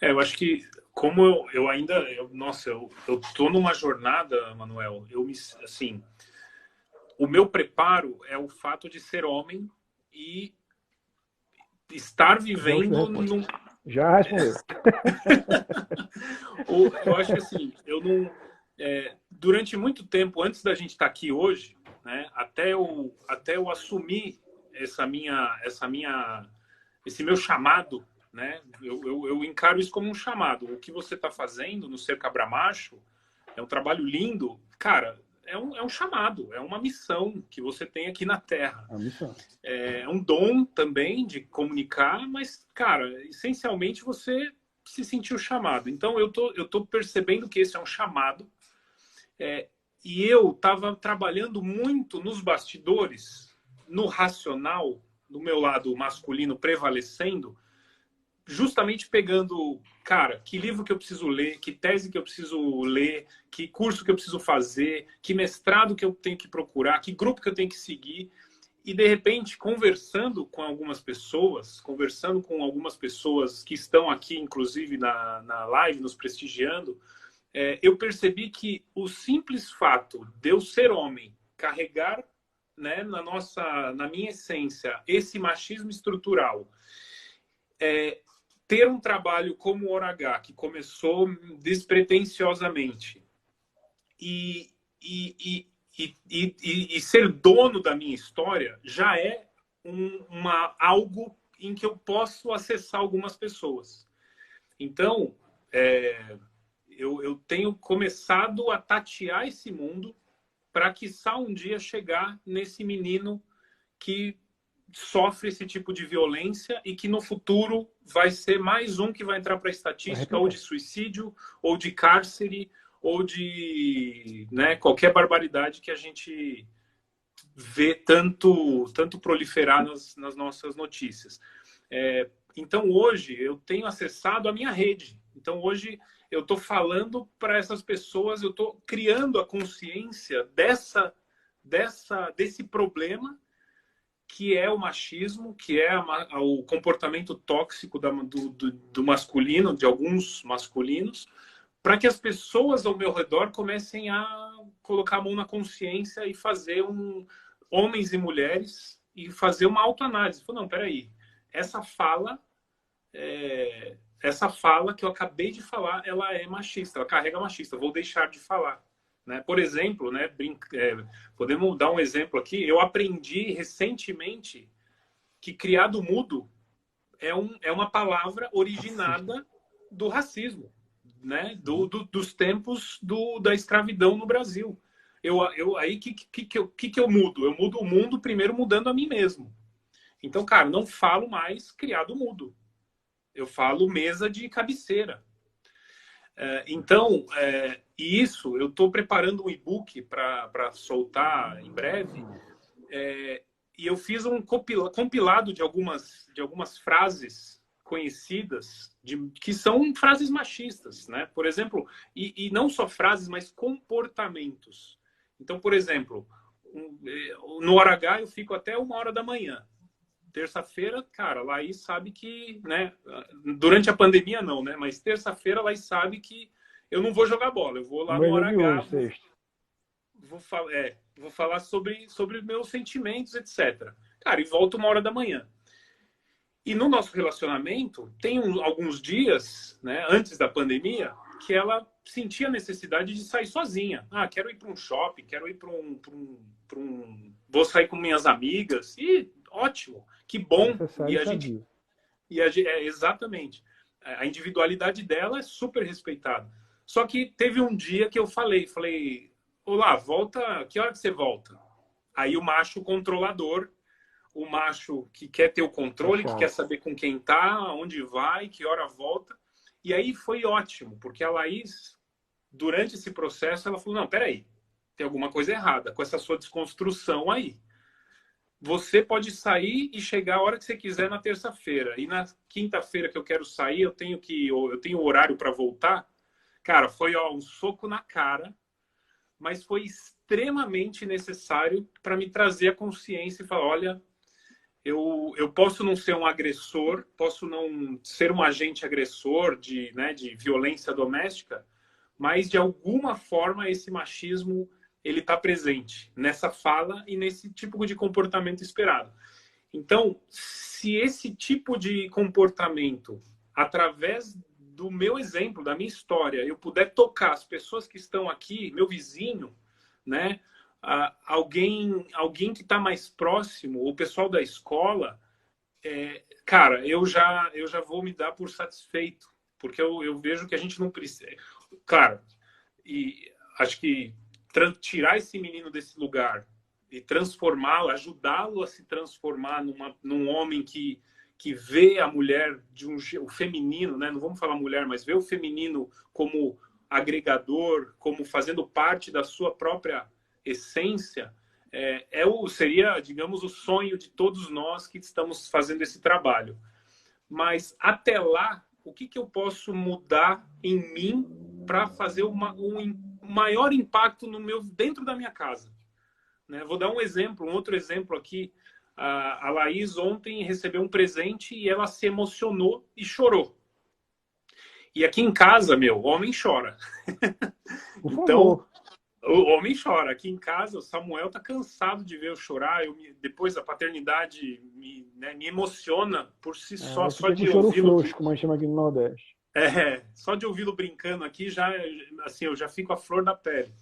Eu acho que como eu ainda, nossa, eu tô numa jornada, Manuel, assim, o meu preparo é o fato de ser homem e estar vivendo num... Já respondeu. Eu acho que assim, eu não... durante muito tempo, antes da gente estar aqui hoje, né, até eu assumir esse meu chamado, né, eu encaro isso como um chamado. O que você está fazendo no Ser Cabra Macho é um trabalho lindo. Cara, é um chamado, é uma missão que você tem aqui na Terra. A missão. É um dom também de comunicar, mas, cara, essencialmente você se sentiu chamado. Então, eu tô percebendo que esse é um chamado. E eu estava trabalhando muito nos bastidores, no racional, do meu lado masculino prevalecendo, justamente pegando, cara, que livro que eu preciso ler, que tese que eu preciso ler, que curso que eu preciso fazer, que mestrado que eu tenho que procurar, que grupo que eu tenho que seguir. E, de repente, conversando com algumas pessoas que estão aqui, inclusive, na live, nos prestigiando, eu percebi que o simples fato de eu ser homem, carregar, né, na minha essência, esse machismo estrutural, ter um trabalho como o Hora H, que começou despretensiosamente, e ser dono da minha história já é algo em que eu posso acessar algumas pessoas. Então, eu tenho começado a tatear esse mundo para quiçá um dia chegar nesse menino que sofre esse tipo de violência e que no futuro vai ser mais um que vai entrar para a estatística ou de suicídio, ou de cárcere, ou de, né, qualquer barbaridade que a gente vê tanto proliferar nas nossas notícias. Então, hoje, eu tenho acessado a minha rede. Então, hoje, eu estou falando para essas pessoas, eu estou criando a consciência desse problema que é o machismo, que é o comportamento tóxico do masculino, de alguns masculinos, para que as pessoas ao meu redor comecem a colocar a mão na consciência e fazer homens e mulheres, e fazer uma autoanálise. Não, peraí, essa fala que eu acabei de falar, ela é machista, ela carrega machista, vou deixar de falar. Né? Por exemplo, né, podemos dar um exemplo aqui, eu aprendi recentemente que criado mudo é uma palavra originada do racismo, né? Dos tempos da escravidão no Brasil. Aí, que eu mudo? Eu mudo o mundo primeiro mudando a mim mesmo. Então, cara, não falo mais criado mudo. Eu falo mesa de cabeceira. Então, e isso, eu estou preparando um e-book para soltar em breve, e eu fiz um compilado de algumas frases conhecidas, que são frases machistas, né? Por exemplo, e não só frases, mas comportamentos. Então, por exemplo, no hora H eu fico até 1h da manhã. Terça-feira, cara, a Laís sabe que, né? Durante a pandemia não, né? Mas terça-feira a Laís sabe que eu não vou jogar bola. Eu vou lá no hora de H, hoje, sexta. vou falar sobre meus sentimentos, etc. Cara, e volto 1h da manhã. E no nosso relacionamento, tem alguns dias, né, antes da pandemia, que ela sentia a necessidade de sair sozinha. Ah, quero ir para um shopping, quero ir para vou sair com minhas amigas. E ótimo, que bom. Necessário e sabia. Exatamente. A individualidade dela é super respeitada. Só que teve um dia que eu falei, olá, volta, que hora que você volta? Aí o macho controlador, o macho que quer ter o controle, que quer saber com quem tá, onde vai, que hora volta. E aí foi ótimo, porque a Laís, durante esse processo, ela falou, não, peraí, tem alguma coisa errada com essa sua desconstrução aí. Você pode sair e chegar a hora que você quiser na terça-feira. E na quinta-feira que eu quero sair, eu tenho horário para voltar. Cara, foi um soco na cara, mas foi extremamente necessário para me trazer a consciência e falar, olha, eu posso não ser um agressor, posso não ser um agente agressor de violência doméstica, mas de alguma forma esse machismo ele está presente nessa fala e nesse tipo de comportamento esperado. Então, se esse tipo de comportamento, através do meu exemplo, da minha história, eu puder tocar as pessoas que estão aqui, meu vizinho, né? Alguém que está mais próximo, o pessoal da escola, cara, eu já vou me dar por satisfeito, porque eu vejo que a gente não precisa. Claro, e acho que tirar esse menino desse lugar e transformá-lo, ajudá-lo a se transformar num homem que vê a mulher o feminino, né? Não vamos falar mulher, mas vê o feminino como agregador, como fazendo parte da sua própria essência, seria, digamos, o sonho de todos nós que estamos fazendo esse trabalho. Mas até lá, o que eu posso mudar em mim para fazer um maior impacto dentro da minha casa? Né? Vou dar um outro exemplo aqui. A Laís ontem recebeu um presente e ela se emocionou e chorou. E aqui em casa, o homem chora. Então, o homem chora. Aqui em casa, o Samuel tá cansado de ver eu chorar. Depois da paternidade me emociona por si só de ouvi-lo. Frouxo, como a gente chama aqui no Nordeste. Só de ouvi-lo brincando aqui, assim, eu já fico à flor da pele.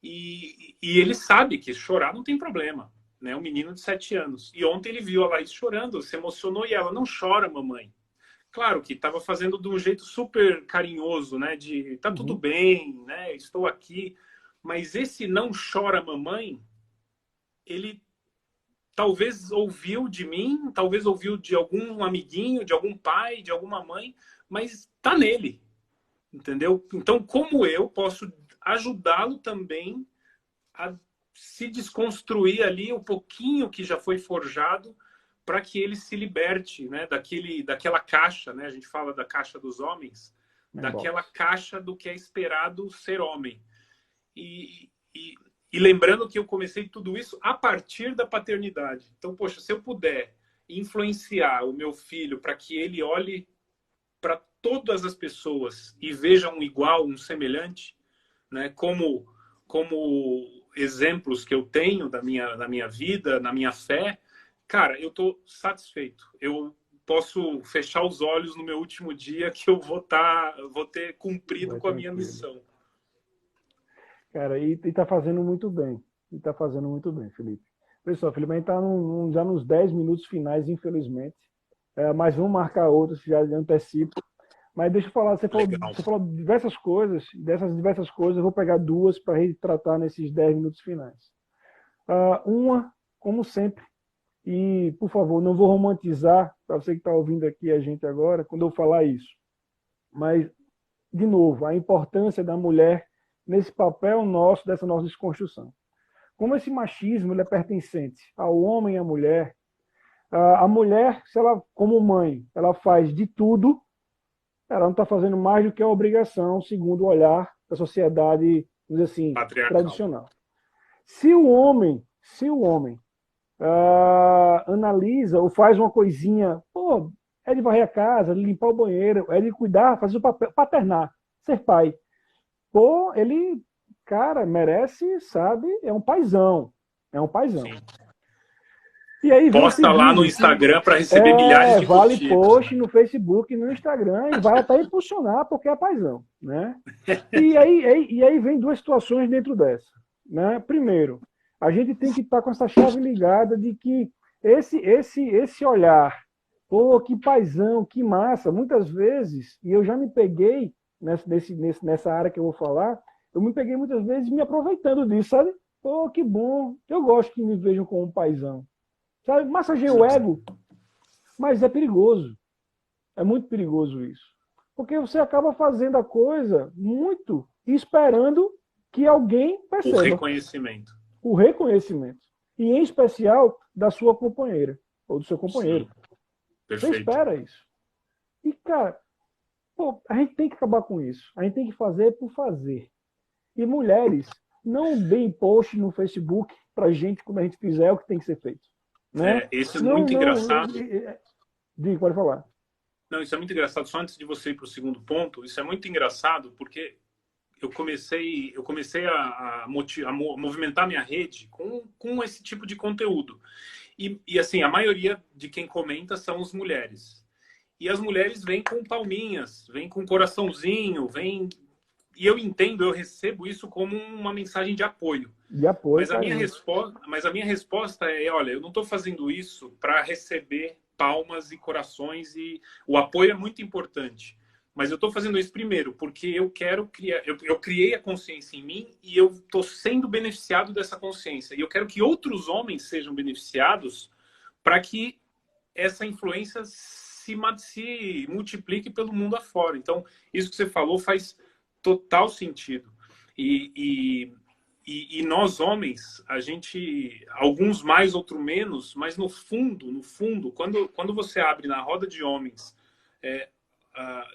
E ele sabe que chorar não tem problema, né? Um menino de 7 anos. E ontem ele viu a Laís chorando, se emocionou e ela, não chora, mamãe. Claro que estava fazendo de um jeito super carinhoso, né? De tá tudo bem, né? Estou aqui. Mas esse não chora, mamãe, ele talvez ouviu de mim, talvez ouviu de algum amiguinho, de algum pai, de alguma mãe, mas tá nele, entendeu? Então, como eu posso ajudá-lo também a se desconstruir ali um pouquinho que já foi forjado para que ele se liberte, né, daquela caixa, né? A gente fala da caixa dos homens, daquela caixa do que é esperado ser homem. E lembrando que eu comecei tudo isso a partir da paternidade. Então, poxa, se eu puder influenciar o meu filho para que ele olhe para todas as pessoas e veja um igual, um semelhante, né, como exemplos que eu tenho da minha vida, na minha fé, cara, eu estou satisfeito. Eu posso fechar os olhos no meu último dia que eu vou ter cumprido com a minha missão. Cara, e tá fazendo muito bem. Felipe. Pessoal, Felipe, a gente tá já nos 10 minutos finais, infelizmente. Mas vamos marcar outros, já de antecipo. Mas deixa eu falar, você falou diversas coisas, dessas diversas coisas, eu vou pegar duas para retratar nesses 10 minutos finais. Uma, como sempre, e por favor, não vou romantizar, para você que está ouvindo aqui a gente agora, quando eu falar isso. Mas de novo, a importância da mulher nesse papel nosso, dessa nossa desconstrução. Como esse machismo ele é pertencente ao homem e à mulher, a mulher, se ela, como mãe, ela faz de tudo, ela não está fazendo mais do que a obrigação, segundo o olhar da sociedade, vamos dizer assim, Patriarcal. tradicional. Se o homem analisa ou faz uma coisinha, pô, é de varrer a casa, de limpar o banheiro, é de cuidar, fazer o papel, paternar, ser pai. Pô, ele, cara, merece, sabe, é um paizão. É um paizão. Sim. E aí vem Posta lá no Instagram para receber milhares de vale curtidas. post no Facebook, no Instagram, e vai até impulsionar porque é paizão, né? E aí vem duas situações dentro dessa, né? Primeiro, a gente tem que estar com essa chave ligada de que esse olhar, pô, que paizão, que massa, muitas vezes, e eu já me peguei nessa área que eu vou falar, eu me peguei muitas vezes me aproveitando disso, sabe? Pô, que bom, eu gosto que me vejam como um paizão. Sabe? Massageia o ego, mas é perigoso. É muito perigoso isso. Porque você acaba fazendo a coisa muito esperando que alguém perceba. O reconhecimento. O reconhecimento. E em especial da sua companheira ou do seu companheiro. Sim. Perfeito. Você espera isso. E, cara, pô, a gente tem que acabar com isso. A gente tem que fazer por fazer. E mulheres, não deem post no Facebook pra gente, como a gente fizer, o que tem que ser feito. Né? Isso é muito engraçado. Diga, pode falar. Não, isso é muito engraçado. Só antes de você ir para o segundo ponto, isso é muito engraçado porque eu comecei a movimentar minha rede com esse tipo de conteúdo. E assim, a maioria de quem comenta são as mulheres. E as mulheres vêm com palminhas, vêm com coraçãozinho, vêm... E eu entendo, eu recebo isso como uma mensagem de apoio. De apoio, mas a minha resposta é, olha, eu não estou fazendo isso para receber palmas e corações, e o apoio é muito importante. Mas eu estou fazendo isso primeiro porque eu quero criar, eu criei a consciência em mim e eu estou sendo beneficiado dessa consciência. E eu quero que outros homens sejam beneficiados para que essa influência se multiplique pelo mundo afora. Então, isso que você falou faz total sentido. E nós homens, a gente, alguns mais, outros menos, mas no fundo, quando você abre na roda de homens,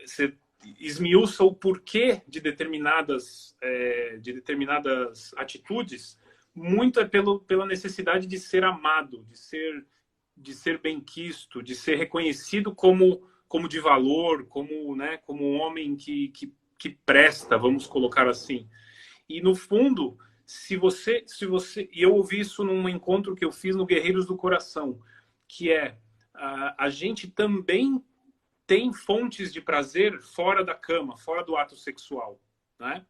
você esmiuça o porquê de determinadas atitudes, muito é pela necessidade de ser amado, de ser benquisto, de ser reconhecido como de valor, como um homem que presta, vamos colocar assim. E no fundo, se você, e eu ouvi isso num encontro que eu fiz no Guerreiros do Coração, que é a gente também tem fontes de prazer fora da cama, fora do ato sexual, né?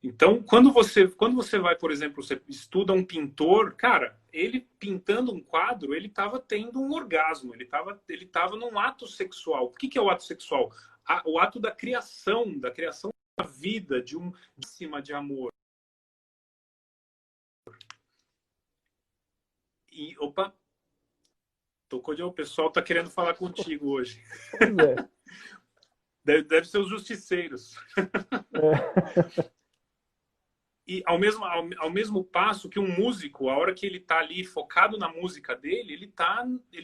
Então, quando você vai, por exemplo, você estuda um pintor, cara, ele pintando um quadro, ele estava tendo um orgasmo, ele estava num ato sexual. O que é o ato sexual? O ato da criação da vida, de cima de amor. E, opa, tocou de o pessoal tá querendo falar contigo hoje. Pois é. Deve ser os justiceiros. É. E ao mesmo passo que um músico, a hora que ele tá ali focado na música dele, ele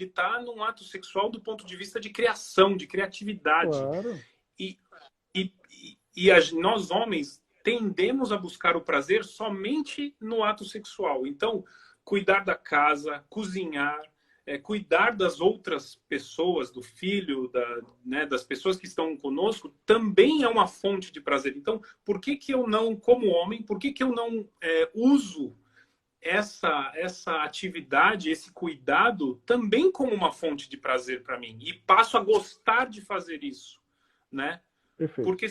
tá num ato sexual do ponto de vista de criação, de criatividade. Claro. Nós homens tendemos a buscar o prazer somente no ato sexual. Então, cuidar da casa, cozinhar, cuidar das outras pessoas, do filho, das pessoas que estão conosco, também é uma fonte de prazer. Então, por que eu não, como homem, por que eu não uso essa atividade, esse cuidado, também como uma fonte de prazer para mim? E passo a gostar de fazer isso, né? Perfeito. Porque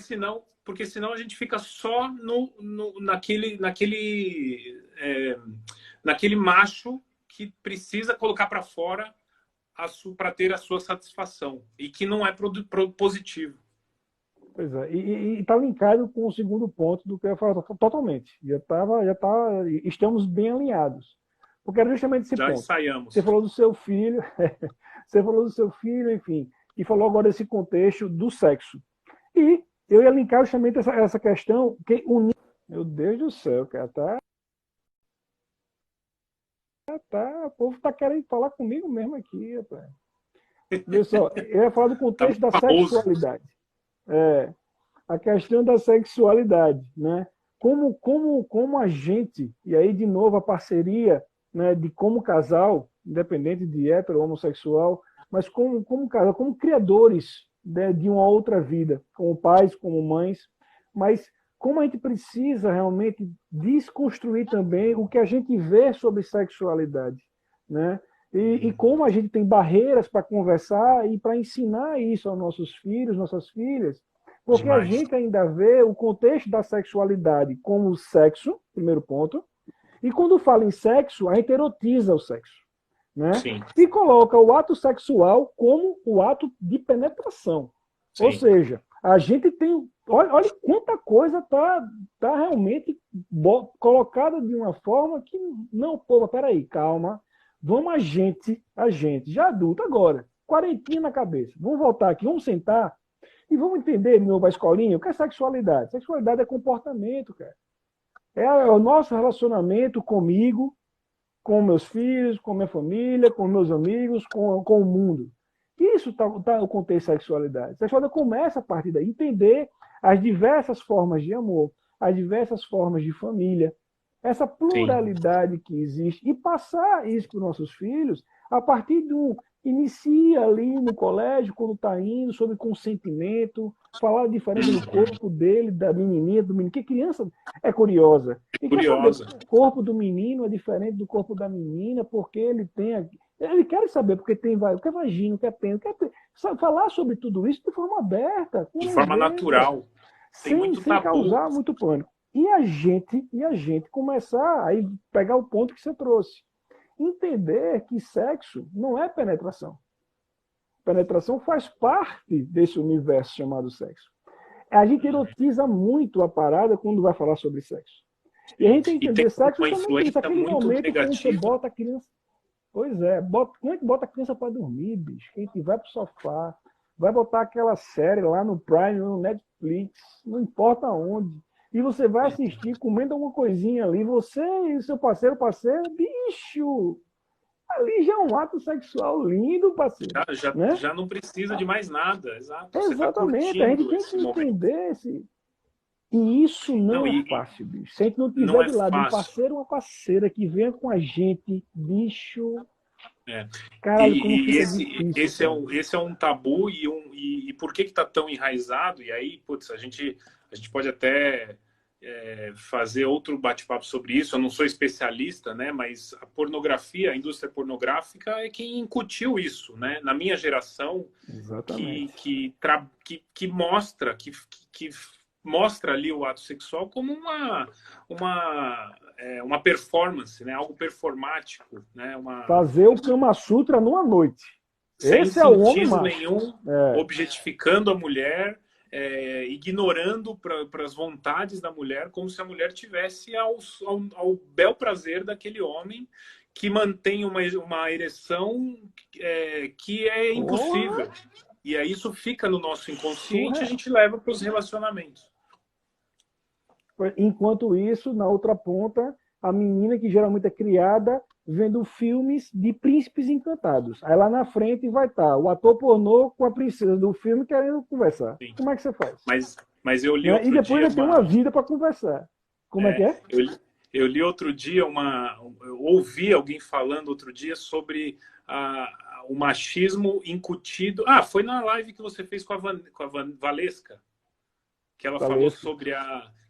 senão a gente fica só naquele macho que precisa colocar para fora para ter a sua satisfação e que não é positivo. Pois é, e está linkado com o segundo ponto do que eu ia falar totalmente. Estamos bem alinhados. Porque era justamente esse Já ponto. ensaiamos. Você falou do seu filho, enfim, e falou agora desse contexto do sexo. E eu ia linkar justamente essa questão, que meu Deus do céu, cara, o povo tá querendo falar comigo mesmo aqui, rapaz. Pessoal, eu ia falar do Tá contexto muito da famoso. sexualidade. A questão da sexualidade, né? Como a gente, e aí de novo a parceria, né, de como casal, independente de hétero ou homossexual, mas como casal, como criadores, né, de uma outra vida, como pais, como mães, mas como a gente precisa realmente desconstruir também o que a gente vê sobre sexualidade, né? E como a gente tem barreiras para conversar e para ensinar isso aos nossos filhos, nossas filhas, porque a Demais. gente ainda vê o contexto da sexualidade como sexo, primeiro ponto, e quando fala em sexo, a gente erotiza o sexo, né? Sim, E coloca o ato sexual como o ato de penetração. Ou sim. seja, a gente tem. Olha quanta coisa tá realmente colocada de uma forma que. Não, pô, peraí, calma. Vamos a gente, já adulto agora, quarentinha na cabeça. Vamos voltar aqui, vamos sentar e vamos entender, de novo, a escolinha, o que é sexualidade? Sexualidade é comportamento, cara. É o nosso relacionamento comigo, com meus filhos, com minha família, com meus amigos, com o mundo. Isso está no contexto da sexualidade. A sexualidade começa a partir daí, entender as diversas formas de amor, as diversas formas de família, essa Sim. pluralidade que existe, e passar isso para os nossos filhos a partir do. Inicia ali no colégio, quando está indo, sobre consentimento, falar a diferença do corpo dele, da menininha, do menino, que criança é curiosa. E quer saber Curiosa. porque o corpo do menino é diferente do corpo da menina, porque ele tem. Ele quer saber porque tem o que é vagina, o que é pênis, falar sobre tudo isso de forma aberta, com De forma leveza, natural. Tem sem, muito sem tabu. causar muito pânico. E a gente começar aí pegar o ponto que você trouxe. Entender que sexo não é penetração. Penetração faz parte desse universo chamado sexo. A gente erotiza muito a parada quando vai falar sobre sexo. E a Sim. gente tem que E tem entender sexo uma justamente isso, influência aquele muito momento quando você negativa. bota a criança. Pois é, como é que bota a criança para dormir, bicho? Quem vai pro sofá, vai botar aquela série lá no Prime, no Netflix, não importa onde. E você vai assistir comendo alguma coisinha ali, você e seu parceiro, bicho, ali já é um ato sexual lindo, parceiro, né? Já não precisa de mais nada. Exato. Você está Exatamente, a gente curtindo tem que esse momento. entender esse. E isso não Não, é e fácil, bicho. Se a gente não não tiver é de lado um fácil. parceiro ou uma parceira que venha com a gente, bicho, É. caralho, como E fica difícil, cara. esse é um tabu e por que está tão enraizado? E aí, putz, a gente pode até fazer outro bate-papo sobre isso. Eu não sou especialista, né? Mas a pornografia, a indústria pornográfica é quem incutiu isso, né? Na minha geração, Exatamente. que mostra que mostra ali o ato sexual como uma performance, né? Algo performático, né? Fazer o Kama Sutra numa noite. Sem Esse é o homem sentido macho. nenhum, É, objetificando a mulher, ignorando para as vontades da mulher, como se a mulher tivesse ao bel prazer daquele homem que mantém uma ereção que é porra, impossível. E aí isso fica no nosso inconsciente e a surreal. gente leva para os relacionamentos. Enquanto isso, na outra ponta, a menina que geralmente é criada vendo filmes de príncipes encantados. Aí lá na frente vai estar o ator pornô com a princesa do filme querendo conversar. Sim. Como é que você faz? Mas eu li Né? E outro depois dia vai ter uma vida para conversar. Como é que é? eu li outro dia eu ouvi alguém falando outro dia sobre o machismo incutido. Ah, foi na live que você fez com a Valesca, que ela falou Valesca.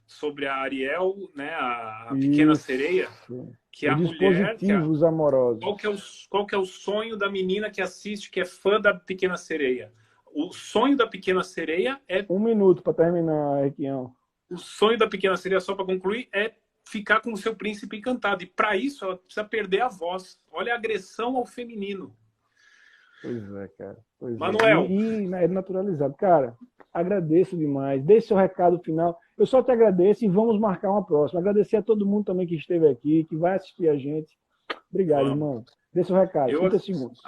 sobre a Ariel, né, a Pequena Sereia, Isso. que Os a mulher, dispositivos amorosos. qual que é o sonho da menina que assiste, que é fã da Pequena Sereia? O sonho da Pequena Sereia é 1 minuto para terminar, Requião. o sonho da Pequena Sereia, só para concluir, é ficar com o seu príncipe encantado. E para isso ela precisa perder a voz. Olha a agressão ao feminino. Pois é, cara. Pois é. Manuel, E é naturalizado. Cara, agradeço demais. Deixe seu recado final. Eu só te agradeço e vamos marcar uma próxima. Agradecer a todo mundo também que esteve aqui, que vai assistir a gente. Obrigado, vamos. irmão. Dê seu recado. Eu 30 segundos.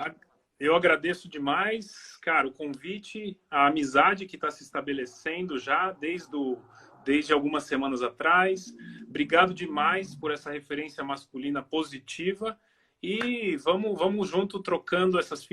Eu agradeço demais, cara, o convite, a amizade que está se estabelecendo já desde algumas semanas atrás. Obrigado demais por essa referência masculina positiva e vamos junto trocando essas